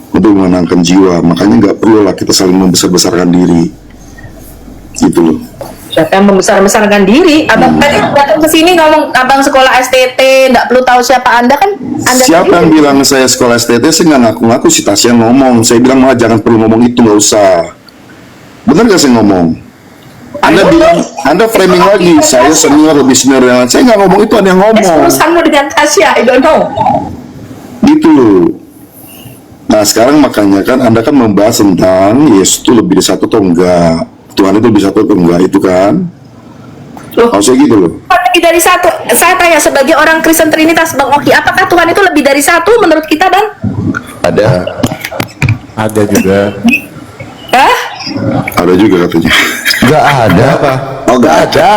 untuk menenangkan jiwa. Makanya nggak perlu lah kita saling membesar-besarkan diri, gitu loh. Siapa yang membesar-besarkan diri? Abang tadi datang ke sini ngomong Abang sekolah STT, nggak perlu tahu siapa Anda kan? Anda Siapa yang sendiri. bilang saya sekolah STT? Saya nggak ngaku-ngaku, si Tasya ngomong. Saya bilang malah jangan perlu ngomong itu, nggak usah. Bener nggak saya ngomong? Anda bilang, Anda framing lagi, saya senior, lebih senior yang lain. Saya nggak ngomong itu, ada yang ngomong. Urusanmu dengan Tasya, I don't know. Gitu loh. Nah, Nah sekarang makanya kan Anda kan membahas tentang Yesus itu lebih dari satu atau enggak, Tuhan itu lebih satu atau enggak, itu kan maksudnya gitu loh. Lebih dari satu. Saya tanya sebagai orang Kristen Trinitas, Bang Oki, apakah Tuhan itu lebih dari satu menurut kita, Bang? Ada juga. Hah? Ada juga katanya. Nggak ada. Apa? Oh enggak ada.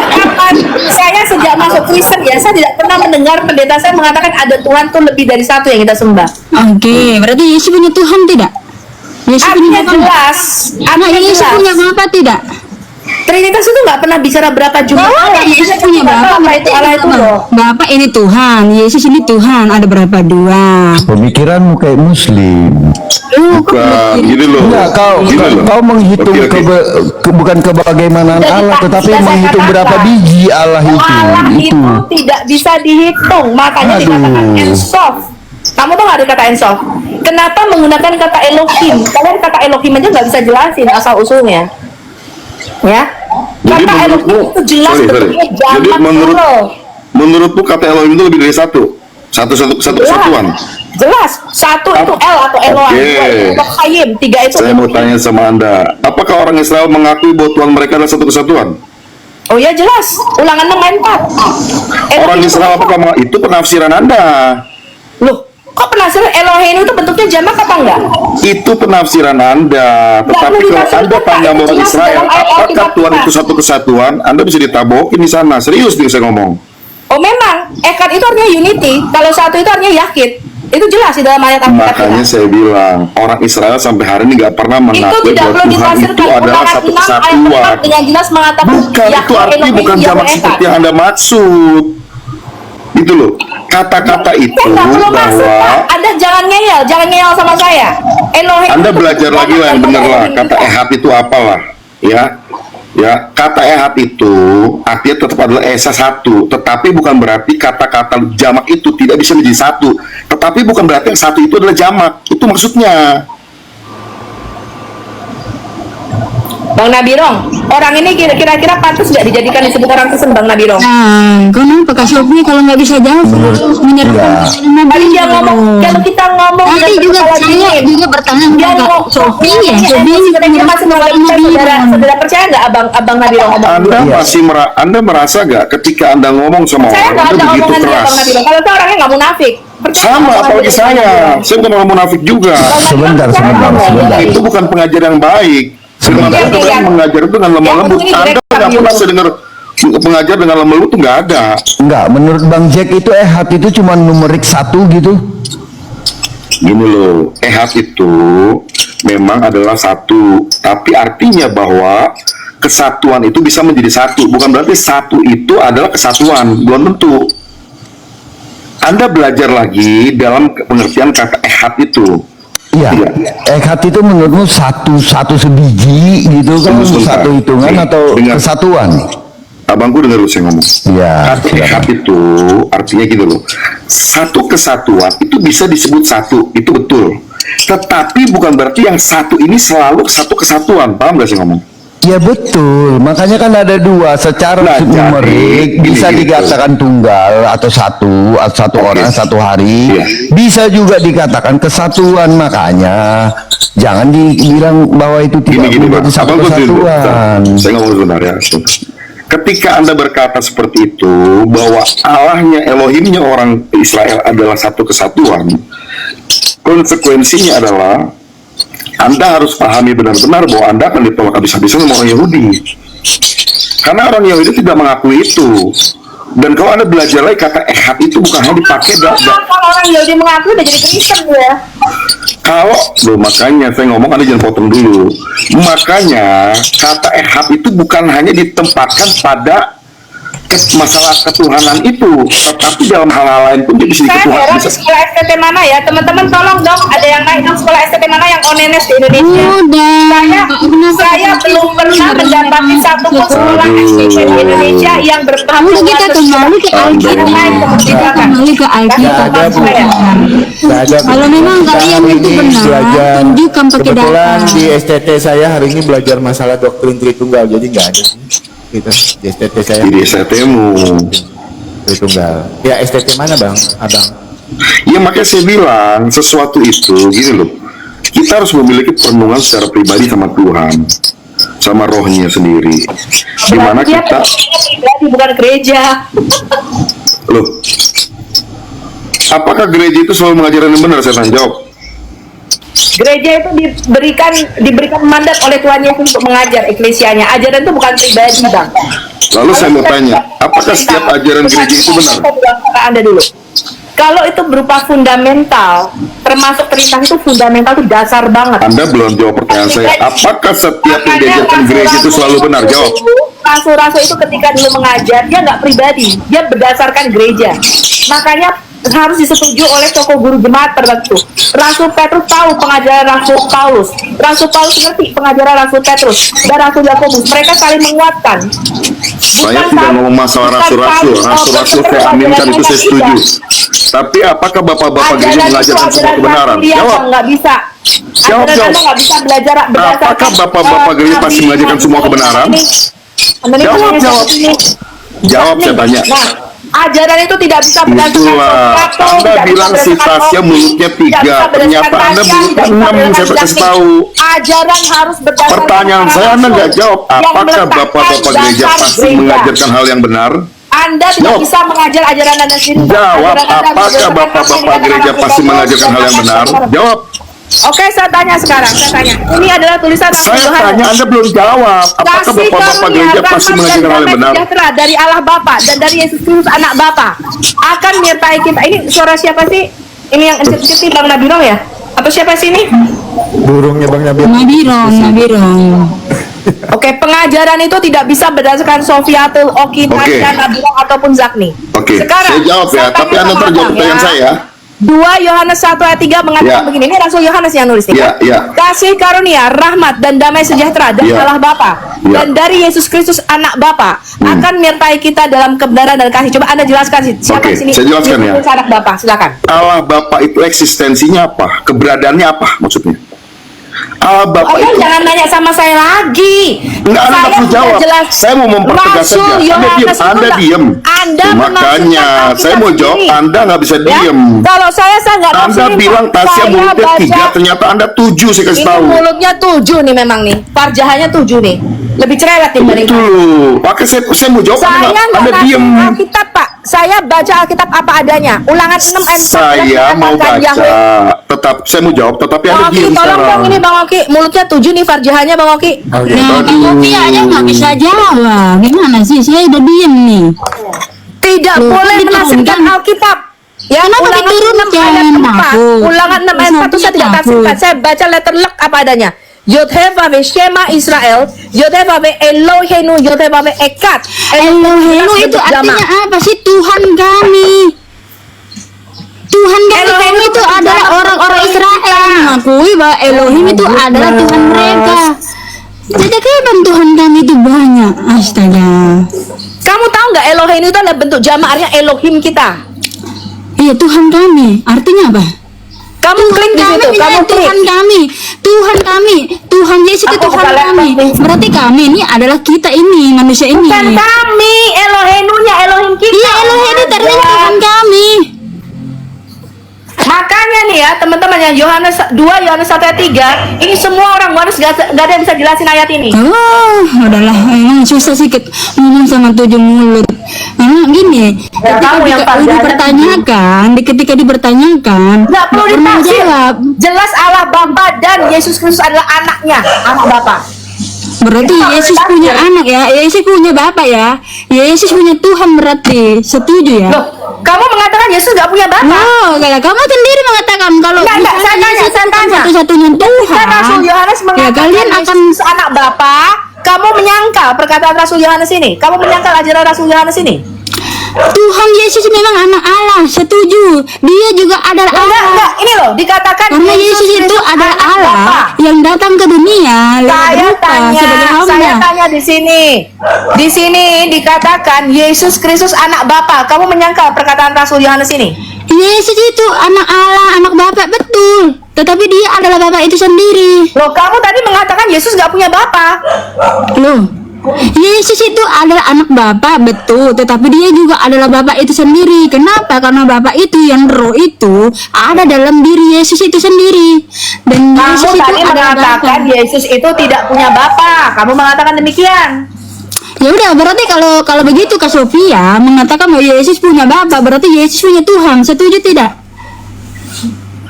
Kapan saya sejak masuk Kristen ya, saya tidak pernah mendengar pendeta saya mengatakan ada Tuhan tuh lebih dari satu yang kita sembah. Oke, berarti Yesus punya Tuhan tidak? Yesus punya Artinya Bapa? jelas. Nah, Artinya Yesus jelas. punya Bapa tidak? Trinitas itu nggak pernah bicara berapa jumlah Allah. Yesus punya Bapa, Apa itu Allah itu loh. Bapa ini Tuhan, Yesus ini Tuhan, ada berapa dua? Pemikiranmu kayak Muslim. Bukan, gini loh. Enggak, Gini loh. kau menghitung Oke. bukan kebagaimanaan Jadi, Allah, Pak, tetapi sudah saya menghitung katakan. berapa biji Allah itu. Allah itu tidak bisa dihitung, makanya Aduh. dikatakan ensof. Kamu tuh nggak ada kata ensof. Kenapa menggunakan kata Elohim? Kalian kata Elohim aja nggak bisa jelasin asal usulnya. Ya, Jadi kata Elohim menurutmu, itu jelas sorry. bentuknya Jadi jamak plural. menurutmu kata Elohim itu lebih dari satu kesatuan. Jelas, satu itu El atau Eloah, Oke. dua itu Elohim, tiga itu Saya mau Elohim. tanya sama Anda, apakah orang Israel mengakui bahwa Tuhan mereka adalah satu kesatuan? Oh ya jelas, Ulangan 6 ayat 4. Orang Israel apakah itu penafsiran Anda? Loh, kok penafsiran Elohim itu bentuknya jamak apa enggak? Itu penafsiran Anda. Tetapi perlu kalau ditafsirkan, Anda Pak. tanya Itu orang jelas Israel, dalam ayat apakah Alkitab Tuhan kita. itu satu kesatuan? Anda bisa ditabokin di sana. Serius nih saya ngomong. Oh memang, ekad itu artinya unity, kalau satu itu artinya yakid. Itu jelas di dalam ayat Alkitab Makanya kita. saya bilang, orang Israel sampai hari ini nggak pernah Itu mengakui tidak bahwa perlu Tuhan itu ditafsirkan. adalah Ulangan satu 6 ayat 4 kesatuan. dengan jelas mengatakan Bukan, itu Yahweh arti Elohim, bukan Yahweh jamak Echad. seperti yang Anda maksud. Itu loh, kata-kata itu Saya nggak perlu maksud, Pak. bahwa Anda jangan ngeyel sama saya. Elohim Anda itu belajar bukan lagi lah yang kata bener lah. Elohim Kata kita. ehad itu apalah, ya. Ya, kata ehad itu artinya tetap adalah esa satu, tetapi bukan berarti kata-kata jamak itu tidak bisa menjadi satu. Tetapi bukan berarti yang satu itu adalah jamak. Itu maksudnya. Bang Nabirong, orang ini kira-kira pantas nggak dijadikan disebut orang Kristen, Bang Nabirong? Nah, kenapa Kak Sofi kalau nggak bisa jawab menyerahkan Tadi dia ngomong, kalau kita ngomong Tadi dengan juga kepala saya dingin, juga bertanya dia sama ngomong Kak Sofi ya. Sofi sebenarnya masih menganggap kita saudara percaya nggak abang Nabirong ngomong? Anda merasa gak ketika Anda ngomong sama Saya orang nggak itu ada begitu omongan dia, keras? Bang Nabirong. Kalau itu orangnya nggak munafik. Percaya Sama, nggak apalagi Bang Nabirong? saya bukan orang munafik juga. Sebentar. Itu bukan pengajaran yang baik. Firman Iya, Tuhan iya. mengajar itu dengan lemah lembut. Yang Anda direkam, nggak pernah Yunus. saya dengar pengajar dengan lemah lembut tuh nggak ada. Enggak, menurut Bang Jack itu ehad itu cuma numerik 1 gitu. Gini loh, ehad itu memang adalah satu, tapi artinya bahwa kesatuan itu bisa menjadi satu. Bukan berarti satu itu adalah kesatuan, belum tentu. Anda belajar lagi dalam pengertian kata ehad itu. Iya, ehad itu menurutmu satu sebiji gitu kan, Sebentar. satu hitungan Nih, atau dengar. kesatuan? Abangku dengar lu saya ngomong. Iya, Kata ehad itu artinya gitu loh. Satu kesatuan itu bisa disebut satu, itu betul. Tetapi bukan berarti yang satu ini selalu satu kesatuan. Paham gak sih ngomong? Ya betul, makanya kan ada dua secara Nah, numerik jadi, bisa gini, dikatakan tunggal atau satu Oke. orang satu hari, Iya. bisa juga dikatakan kesatuan, makanya jangan dibilang bahwa itu tidak Gini menjadi Bang, satu Abang tunggu dulu. kesatuan. Saya ngomong sebentar ya. Ketika Anda berkata seperti itu, bahwa Allahnya, Elohimnya orang Israel adalah satu kesatuan, konsekuensinya adalah Anda harus pahami benar-benar bahwa Anda akan ditolak habis-habisan sama orang Yahudi. Karena orang Yahudi tidak mengakui itu. Dan kalau Anda belajar lagi, kata ehad itu bukan hanya dipakai Kalau orang Yahudi mengaku udah jadi Kristen ya. kalau loh, makanya saya ngomong, Anda jangan potong dulu. Makanya kata ehad itu bukan hanya ditempatkan pada masalah ketuhanan itu, tetapi dalam hal lain pun dia bisa Saya diketuhanan. heran di sekolah STT mana ya, teman-teman tolong dong, ada yang naik dong sekolah STT mana yang onenes di Indonesia? Saya belum pernah mendapati satu pun sekolah STT di Indonesia yang Kamu kita kembali ke Alkitab. Kita kembali ke Alkitab. Nggak ada, Bu. Nggak ada, Bu. Kalau memang Kita kalian hari itu ini benar, belajar. tunjukkan pakai Kebetulan data. di STT saya hari ini belajar masalah doktrin Tritunggal, jadi nggak ada sih. Kita di STT saya Jadi STT-mu Tritunggal. Ya STT mana Bang? Abang? Ya makanya saya bilang sesuatu itu gini loh. Kita harus memiliki perenungan secara pribadi sama Tuhan, sama rohnya sendiri. Dimana Berarti dia kita pribadi bukan gereja. loh. Apakah gereja itu selalu mengajarkan yang benar? Saya tanya jawab. Gereja itu diberikan mandat oleh Tuhan Yesus untuk mengajar eklesianya. Ajaran itu bukan pribadi, Bang. Lalu saya mau tanya, apakah setiap ajaran gereja itu benar? Saya bilang ke Anda dulu. Kalau itu berupa fundamental, termasuk perintah itu fundamental itu dasar banget. Anda belum jawab pertanyaan saya. Apakah setiap yang diajarkan gereja itu selalu benar? Jawab. Rasul-rasul itu ketika dulu mengajar, dia nggak pribadi, dia berdasarkan gereja. Makanya harus disetujui oleh tokoh guru jemaat tertentu. Rasul Petrus tahu pengajaran Rasul Paulus. Rasul Paulus ngerti pengajaran Rasul Petrus dan Rasul Yakobus. Mereka saling menguatkan. Saya tidak ngomong masalah rasul-rasul. Rasul-rasul saya aminkan, itu saya setuju. Tapi apakah bapak-bapak gereja mengajarkan semua kebenaran? Jawab. Nggak bisa. Jawab. Anda nggak bisa belajar berdasarkan. Apakah bapak-bapak gereja pasti mengajarkan semua kebenaran? Jawab, saya tanya. Nah, ajaran itu tidak bisa berdasarkan Itulah, Sofkatul, Anda tidak bisa bilang si berdasarkan Tasya hoki, mulutnya tidak 3, bisa berdasarkan ternyata Anda Tasya, mulutnya tidak bisa 6, saya berdasarkan kasih Detik. tahu. Ajaran harus berdasarkan Pertanyaan para saya Anda rasul nggak jawab. yang Apakah meletakkan bapak-bapak gereja dasar pasti gereja. mengajarkan hal yang benar? Anda tidak Jawab. bisa mengajar ajaran Anda sendiri. Jawab, Ajaran Anda apakah berdasarkan apa bapak-bapak yang dikatakan gereja Rasul pasti Paulus mengajarkan hal yang dan benar? Rasul- Jawab. Oke, saya tanya sekarang. Saya tanya. Ini adalah tulisan Rasul Saya Yohanes. tanya, Anda belum jawab. Apakah Kasih bapak-bapak karunia, gereja pasti rahmat dan mengajarkan hal yang damai benar? sejahtera dari Allah Bapa dan dari Yesus Kristus Anak Bapa akan menyertai kita. Ini suara siapa sih? Ini yang encet-encet Bang Nabirong ya? Atau siapa sih ini? Burungnya Bang Nabil. Nabirong. Oke, pengajaran itu tidak bisa berdasarkan Sofkatul, Oki, Oke. Tasya, Nabirong ataupun Zakni. Oke, Sekarang saya jawab ya. saya Tapi tanya Anda sama terjawab Abang, pertanyaan saya. 2 Yohanes 1 ayat 3 mengatakan Ya. begini. Ini Rasul Yohanes yang nulis nih. Ya, ya. Kasih karunia, rahmat dan damai sejahtera dari Ya. Allah Bapa Ya. dan dari Yesus Kristus Anak Bapa akan menyertai kita dalam kebenaran dan kasih. Coba Anda jelaskan sih. Siapa Oke, di sini? saya jelaskan ya. Yesus Anak Bapa, silakan. Allah Bapa itu eksistensinya apa? Keberadaannya apa maksudnya? Allah Bapa Anda itu jangan nanya sama saya lagi. Enggak, Anda nggak perlu jawab. Saya mau mempertegas Rasul saja. Anda Yohanes diam, itu Anda nggak- diam. Anda Makanya menafsirkan saya mau Alkitab jawab, sendiri. Anda nggak bisa Ya? diam. Kalau saya nggak Anda nafsirin, bilang Pak. Tasya Saya mulutnya baca- 3, ternyata Anda 7, saya kasih Ini tahu. mulutnya 7 nih memang nih. Farjahannya 7 nih. Lebih cerewet dibanding Itu loh. Pakai saya mau jawab, saya Anda nggak diam. nafsirin Alkitab, Pak. Saya baca Alkitab apa adanya. Ulangan 6 ayat 14 Saya mau mengatakan baca, Yahweh. saya mau jawab, tetapi Bang Anda Oki, diam tolong sekarang. dong ini Bang Oki. Mulutnya 7 nih farjahannya Bang Oki. Oke. Nah, Bang Oki aja nggak bisa jawab. Gimana sih? Saya udah diem nih. Tidak Loh, boleh kan menafsirkan diturunkan. Alkitab. Ya, Kenapa ulangan 6 diturunkan? ayat 4. Takut. Ulangan 6 ayat 4 itu saya tidak Takut. tafsirkan. Saya baca letter lek apa adanya. Yod-Heh-Vav-He Shema Israel, Yod-Heh-Vav-He Eloheinu, Yod-Heh-Vav-He Ekat. Elohenu itu artinya apa sih? Tuhan kami. Tuhan kami Elohenu itu itu adalah nama orang-orang kita. Israel yang mengakui bahwa Elohim itu adalah Tuhan mereka. Jadi kapan Tuhan kami itu banyak? Astaga. Kamu tahu nggak Eloheinu itu adalah bentuk jamaknya Elohim kita. Iya, Tuhan kami. Artinya apa? Kamu klik di situ, kamu klik. Tuhan kami, Tuhan kami, Tuhan Yesus itu Aku Tuhan buka laptop kami. nih. Berarti kami ini adalah kita ini, manusia ini. Bukan kami, Elohenu-nya Elohim kita. Iya, Elohim itu artinya Tuhan kami. Makanya nih ya teman-teman ya, Yohanes 2 Yohanes 1 ayat 3 ini semua orang Yohanes gak ada yang bisa jelasin ayat ini. Oh, udahlah, emang susah sih ngomong sama 7 mulut. Gini, Ya, kamu yang ketika dipertanyakan, ketika dipertanyakan, Nggak perlu pernah ditafsir. jawab. Jelas Allah Bapa dan Yesus Kristus adalah anaknya, anak Bapa. Berarti Yesus punya anak ya, Yesus punya bapak ya, Yesus punya Tuhan berarti, setuju ya? Loh, kamu mengatakan Yesus nggak punya Bapa? Oh, kayak kamu sendiri mengatakan kalau Enggak, misalnya saya tanya, Yesus saya bukan tanya. satu-satunya Tuhan, Kan Rasul Yohanes ya mengatakan kalian akan Yesus anak Bapa. Kamu menyangkal perkataan Rasul Yohanes ini? Kamu menyangkal ajaran Rasul Yohanes ini? Tuhan Yesus memang anak Allah, setuju. Dia juga adalah Allah. Enggak, ini loh dikatakan Karena Yesus itu Kristus adalah anak Allah Bapa. yang datang ke dunia lewat Saya rupa sebagai tanya, saya hamba. tanya di sini. Di sini dikatakan Yesus Kristus anak Bapa. Kamu menyangkal perkataan Rasul Yohanes ini? Yesus itu anak Allah, anak Bapak, betul. Tetapi dia adalah Bapak itu sendiri. Loh, kamu tadi mengatakan Yesus nggak punya Bapa. Loh, Yesus itu adalah anak Bapa, betul, tetapi dia juga adalah Bapa itu sendiri. Kenapa? Karena Bapa itu yang roh itu ada dalam diri Yesus itu sendiri. Dan Kamu Yesus itu tadi adalah mengatakan Bapa. Yesus itu tidak punya Bapa. Kamu mengatakan demikian. Ya udah, berarti kalau begitu Kak Sofia mengatakan bahwa Yesus punya Bapa, berarti Yesus punya Tuhan. Setuju tidak?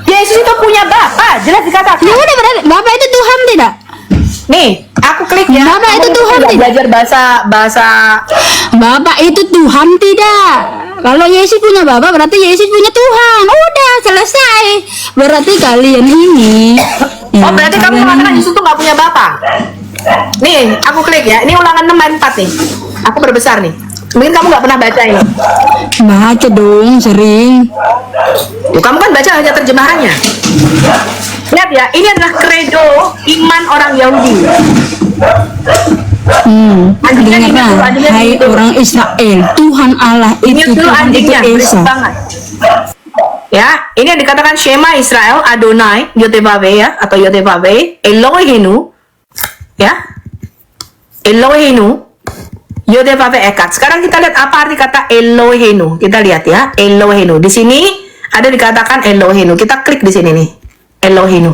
Yesus itu punya Bapa, jelas dikatakan. Ya udah, berarti Bapa itu Tuhan tidak? Nih, aku klik ya. Bapa Kamu itu Tuhan tidak tidak? belajar bahasa Bapa itu Tuhan tidak? Kalau Yesus punya Bapa berarti Yesus punya Tuhan. Udah selesai. Berarti kalian ini Oh, berarti kamu kalian mengatakan ini- Yesus itu nggak punya Bapa. Nih, aku klik ya. Ini ulangan 6 ayat 4 nih. Aku berbesar nih. Mungkin kamu nggak pernah baca ini. baca dong sering. Tuh, kamu kan baca hanya terjemahannya. Lihat ya, ini adalah kredo iman orang Yahudi. Anjingnya ingat dulu, Dengarlah, anjingnya hai ingat dulu. orang Israel, Tuhan Allah Ingat itu dulu Tuhan itu anjingnya, berisik Esa. banget. Ya, ini yang dikatakan Shema Israel, Adonai, Yotevave ya, atau Yotevave, Elohenu, ya, Elohenu, Yotevave Ekat. Sekarang kita lihat apa arti kata Elohenu. Kita lihat ya, Elohenu. Di sini ada dikatakan Elohenu. Kita klik di sini nih, Elohenu.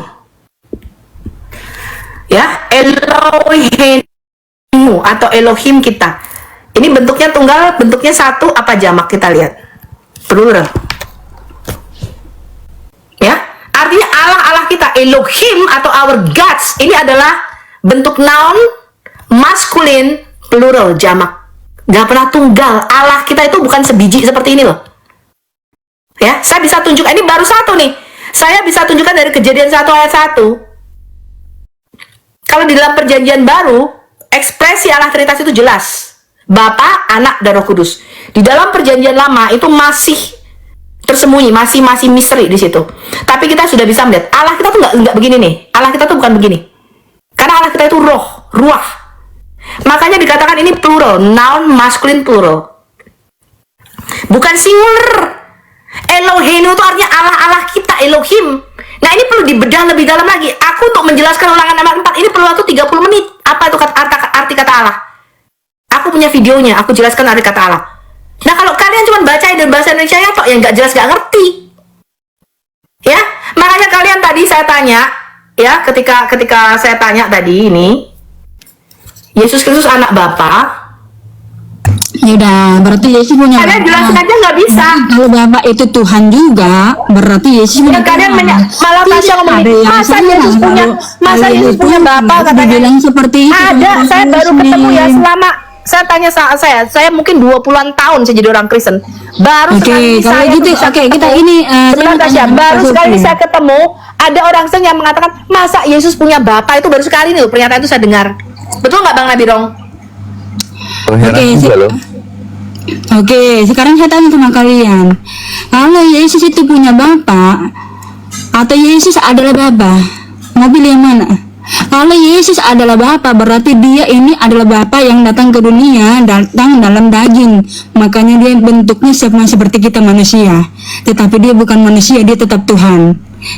Ya, Elohenu atau Elohim kita. Ini bentuknya tunggal, bentuknya satu, apa jamak, kita lihat. Plural. Ya, artinya Allah kita, Elohim atau our gods, ini adalah bentuk noun maskulin plural jamak. Gak pernah tunggal. Allah kita itu bukan sebiji seperti ini loh. Ya, saya bisa tunjukkan, ini baru satu nih. Saya bisa tunjukkan dari Kejadian 1 ayat 1. Kalau di dalam perjanjian baru, ekspresi Allah Trinitas itu jelas. Bapa, Anak, dan Roh Kudus. Di dalam perjanjian lama itu masih tersembunyi, masih misteri di situ. Tapi kita sudah bisa melihat Allah kita tuh nggak begini nih. Allah kita tuh bukan begini. Karena Allah kita itu roh, ruah. Makanya dikatakan ini plural, noun maskulin plural. Bukan singular. Elohenu itu artinya Allah kita, Elohim. Nah, ini perlu dibedah lebih dalam lagi. Aku untuk menjelaskan ulangan nomor 4 ini perlu waktu 30 menit. Apa itu arti kata Allah? Aku punya videonya, aku jelaskan arti kata Allah. Nah, kalau kalian cuma bacain dari bahasa Indonesia ya toh yang nggak jelas, nggak ngerti. Ya, makanya kalian tadi saya tanya, ya, ketika saya tanya tadi ini, Yesus Kristus anak Bapa, Ya udah, berarti Yesus punya kalian Bapa. jelasin aja nggak bisa. Kalau Bapa itu Tuhan juga, berarti Yesus punya Ya, kalian Tuhan. malah Tidak Tasya ngomong, ada yang masa salah. Yesus punya, masa Kalau Yesus itu punya Bapa, katanya. dibilang seperti itu. Ada, sama saya baru Yesus ketemu ya sendiri. selama saya tanya saya mungkin 20-an tahun saya jadi orang Kristen. Baru Oke, sekali kalau saya gitu, tuh bisa oke, kita ketemu. ini, saya Sebentar, mau Tasya, tanya, baru Pak sekali Sofi. saya ketemu ada orang Kristen yang mengatakan masa Yesus punya Bapa, itu baru sekali nih loh, pernyataan itu saya dengar. Betul nggak Bang Nabirong? Heran Oke, juga loh. Oke, sekarang saya tanya sama kalian. Kalau Yesus itu punya Bapa atau Yesus adalah Bapa, mau pilih yang mana? Kalau Yesus adalah Bapa, berarti dia ini adalah Bapa yang datang ke dunia, datang dalam daging. Makanya dia bentuknya sama seperti kita manusia. Tetapi dia bukan manusia, dia tetap Tuhan.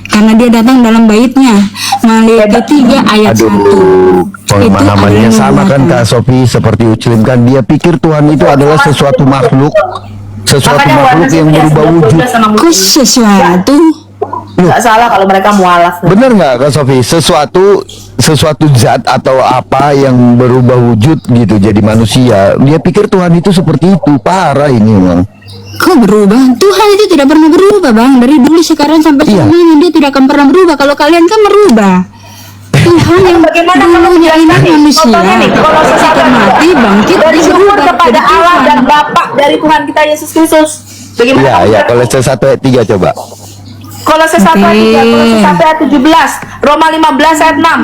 Karena dia datang dalam baitnya. Malikat 3 ayat 1. Aduh, pemahamannya Itu sama adalah kan Bapa. Kak Sofi, seperti Uclim kan, dia pikir Tuhan itu adalah sesuatu makhluk Makanya yang berubah wujud. Kok sesuatu? Nggak salah kalau mereka mualaf. Bener nggak Kak Sofi? Sesuatu zat atau apa yang berubah wujud gitu jadi manusia. Dia pikir Tuhan itu seperti itu. Parah ini memang. Kok berubah? Tuhan itu tidak pernah berubah, Bang. Dari dulu sekarang sampai Iya. selamanya dia tidak akan pernah berubah. Kalau kalian kan merubah. Tuhan yang Bagaimana kamu dulunya ini menjelaskan nih? manusia, Contohnya nih, kalau sesuatu ketika mati bangkit dari dia syukur berubah kepada jadi Allah Tuhan. dan Bapa dari Tuhan kita Yesus Kristus. Bagaimana Iya, kamu ya. menjelaskan? Kolose 1 ayat 3 coba. Kolose 1 ayat 3, Kolose 1 ayat 17, Roma 15 ayat 6.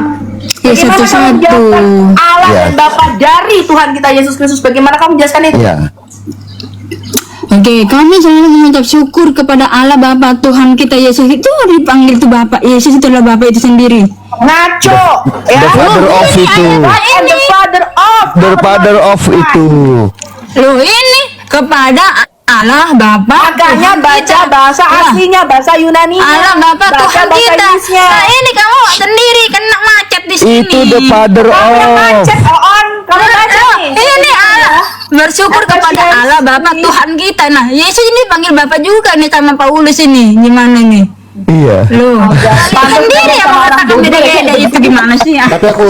Ya, Bagaimana kamu satu-satu. menjelaskan Allah Ya. dan Bapa dari Tuhan kita Yesus Kristus? Bagaimana kamu menjelaskan itu? Iya. Oke, kami selalu mengucap syukur kepada Allah Bapa Tuhan kita Yesus. Itu dipanggil itu Bapa. Yesus itu adalah Bapa itu sendiri. Ngaco, ya. The father of itu. And the father of. The father of itu. Loh, ini kepada Allah Bapa Makanya Tuhan baca kita. bahasa Lah, aslinya, bahasa Yunani. Allah Bapa Tuhan kita. Nah, ini kamu sendiri kena macet di sini. Itu the father Kamu yang of. macet, Oon. Kamu macet. bersyukur kepada Allah Bapa Tuhan kita. Nah, Yesus ini panggil Bapa juga nih sama Paulus ini. Gimana nih? Iya. Loh, kalian sendiri yang mengatakan beda-beda itu gimana sih ya? Tapi aku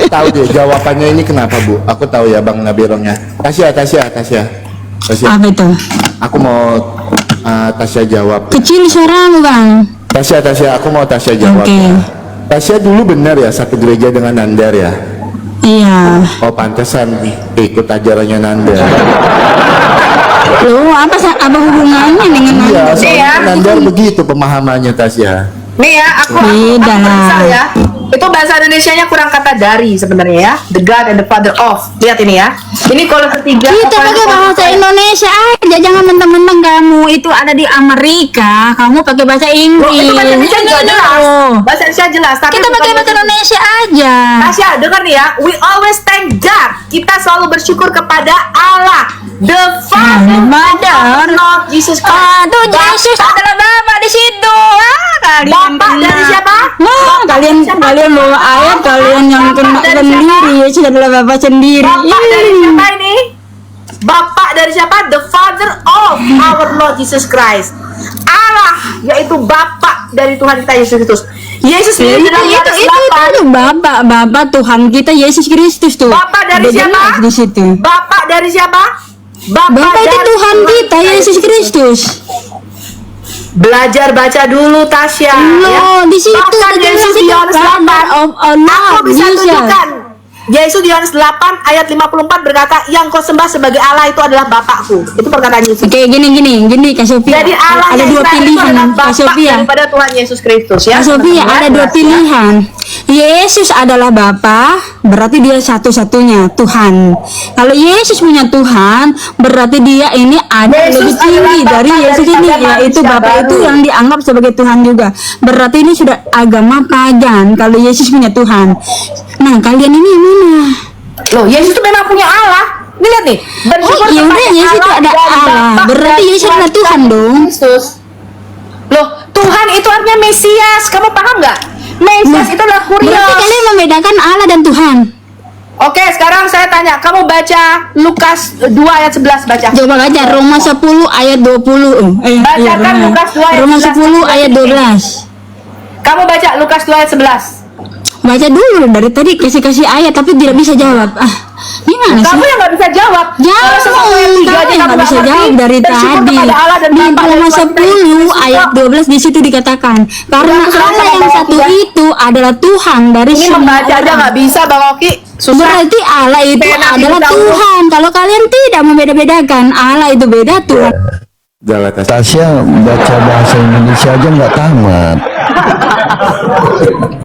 tahu deh jawabannya ini kenapa, Bu. Aku tahu ya Bang Nabirongnya. Tasya. Apa itu? Aku mau Tasya jawab. Kecil suaramu, Bang. Tasya, aku mau Tasya jawab. Oke. Tasya dulu benar ya satu gereja dengan Nandar ya? Iya. Oh pantesan ikut ajarannya Nandar. Loh, apa hubungannya dengan Iya, Anda? soalnya Nandar begitu pemahamannya Tasya. Nih ya, aku Beda lah. misal ya. Itu bahasa Indonesianya kurang kata dari sebenarnya ya. The God and the Father of. Lihat ini ya. Ini kolom ketiga. Kita pakai bahasa Indonesia aja, jangan mentang-mentang kamu itu ada di Amerika, kamu pakai bahasa Inggris. Itu bahasa Indonesia juga jelas. Loh. Bahasa Indonesia jelas. Tapi Kita bukan pakai bahasa Indonesia aja. Tasya, dengar nih ya. We always thank God. Kita selalu bersyukur kepada Allah, the Father of Lord Jesus Christ. Aduh, Yesus adalah Bapa di situ. Kalian Bapak dari siapa? Kalian bawa ayat, kalian yang kena sendiri. Yesus adalah Bapa sendiri. Bapak dari siapa ini? Bapak dari siapa? The Father of our Lord Jesus Christ. Allah, yaitu Bapak dari Tuhan kita Yesus Kristus. Yesus sendiri dalam Yohanes 8. Bapak Tuhan kita Yesus Kristus tuh. Bapak dari Udah siapa? jelas di situ. Bapak dari siapa? Bapak itu dari Tuhan kita Yesus Kristus. Belajar baca dulu Tasya. Loh, di situ Bahkan udah Yesus di Yohanes 8. Aku bisa tunjukkan. Yesus di Yohanes 8 ayat 54 berkata, yang kau sembah sebagai Allah itu adalah Bapakku. Itu perkataan Yesus. Oke, gini Kak Sofia. Jadi Allah Ada dua pilihan Kak Sofia. daripada Tuhan Yesus Kristus ya. Kak Sofia ada dua pilihan. Yesus adalah Bapa, berarti dia satu-satunya Tuhan. Kalau Yesus punya Tuhan, berarti dia ini ada Yesus lebih tinggi adalah dari Bapa Yesus ini, daripada yaitu manusia Bapa itu baru. yang dianggap sebagai Tuhan juga. Berarti ini sudah agama pagan kalau Yesus punya Tuhan. Nah, kalian ini mana? Loh, Yesus itu memang punya Allah. Ini lihat nih. Bersyukur Oh, iya kepada udah, Yesus itu Allah ada dan Allah. Bapa Berarti dan Yesus adalah Tuhan dong. Kristus. Loh, Tuhan itu artinya Mesias. Kamu paham nggak? Mesias itu adalah Berarti kurios. kalian membedakan Allah dan Tuhan. Oke, sekarang saya tanya, kamu baca Lukas 2 ayat 11 baca. Coba baca Roma 10 ayat 20. Bacakan Lukas 2 ayat Roma 11. 10 ayat 12. Kamu baca Lukas 2 ayat 11. Baca dulu dari tadi kasih ayat tapi tidak bisa jawab. Gimana sih? Kamu yang nggak bisa jawab. Kalau sesuatu yang tiga aja Kamu yang kamu nggak bisa ngerti, jawab dari bersyukur tadi. kepada Allah dan Di Bapa dan Roma Tuhan kita Yesus 10 Kristus. ayat 12 di situ dikatakan karena Udah, Allah sama yang Bang satu Oki, itu adalah Tuhan dari Ini semua membaca aja orang. nggak bisa, Bang Oki. Susah. Berarti Allah itu Pena adalah kita urut. Tuhan. Kalau kalian tidak membeda-bedakan, Allah itu beda, Tuhan. Jalan Tasya. Tasya baca bahasa Indonesia aja nggak tamat.